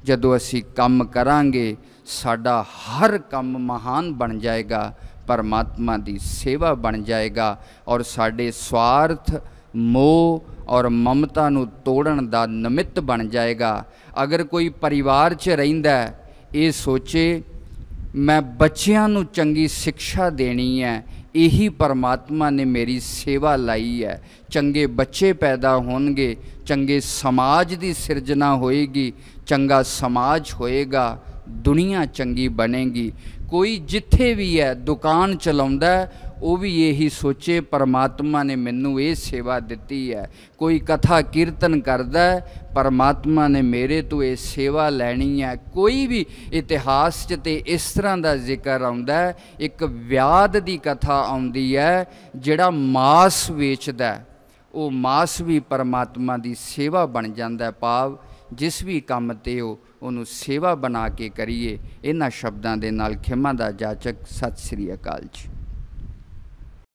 ਜਦੋਂ ਅਸੀਂ ਕੰਮ ਕਰਾਂਗੇ, ਸਾਡਾ ਹਰ ਕੰਮ ਮਹਾਨ ਬਣ ਜਾਏਗਾ, ਪਰਮਾਤਮਾ ਦੀ ਸੇਵਾ ਬਣ ਜਾਏਗਾ ਔਰ ਸਾਡੇ ਸਵਾਰਥ ਮੋਹ ਔਰ ਮਮਤਾ ਨੂੰ ਤੋੜਨ ਦਾ ਨਿਮਿਤ ਬਣ ਜਾਏਗਾ। ਅਗਰ ਕੋਈ ਪਰਿਵਾਰ 'ਚ ਰਹਿੰਦਾ, ਇਹ ਸੋਚੇ ਮੈਂ ਬੱਚਿਆਂ ਨੂੰ ਚੰਗੀ ਸਿੱਖਿਆ ਦੇਣੀ ਹੈ, ਇਹੀ ਪਰਮਾਤਮਾ ਨੇ ਮੇਰੀ ਸੇਵਾ ਲਾਈ ਹੈ। ਚੰਗੇ ਬੱਚੇ ਪੈਦਾ ਹੋਣਗੇ, ਚੰਗੇ ਸਮਾਜ ਦੀ ਸਿਰਜਣਾ ਹੋਏਗੀ, ਚੰਗਾ ਸਮਾਜ ਹੋਏਗਾ, ਦੁਨੀਆ ਚੰਗੀ ਬਣੇਗੀ। ਕੋਈ ਜਿੱਥੇ ਵੀ ਹੈ ਦੁਕਾਨ ਚਲਾਉਂਦਾ, ਉਹ ਵੀ ਇਹੀ ਸੋਚੇ ਪਰਮਾਤਮਾ ਨੇ ਮੈਨੂੰ ਇਹ ਸੇਵਾ ਦਿੱਤੀ ਹੈ। ਕੋਈ ਕਥਾ ਕੀਰਤਨ ਕਰਦਾ, ਪਰਮਾਤਮਾ ਨੇ ਮੇਰੇ ਤੋਂ ਇਹ ਸੇਵਾ ਲੈਣੀ ਹੈ। ਕੋਈ ਵੀ ਇਤਿਹਾਸ 'ਚ ਤੇ ਇਸ ਤਰ੍ਹਾਂ ਦਾ ਜ਼ਿਕਰ ਆਉਂਦਾ, ਇੱਕ ਵਿਆਦ ਦੀ ਕਥਾ ਆਉਂਦੀ ਹੈ, ਜਿਹੜਾ ਮਾਸ ਵੇਚਦਾ, ਉਹ ਮਾਸ ਵੀ ਪਰਮਾਤਮਾ ਦੀ ਸੇਵਾ ਬਣ ਜਾਂਦਾ। ਭਾਵ ਜਿਸ ਵੀ ਕੰਮ 'ਤੇ ਉਹਨੂੰ ਸੇਵਾ ਬਣਾ ਕੇ ਕਰੀਏ। ਇਹਨਾਂ ਸ਼ਬਦਾਂ ਦੇ ਨਾਲ ਖਿਮਾ ਦਾ ਜਾਚਕ। ਸਤਿ ਸ੍ਰੀ ਅਕਾਲ ਜੀ।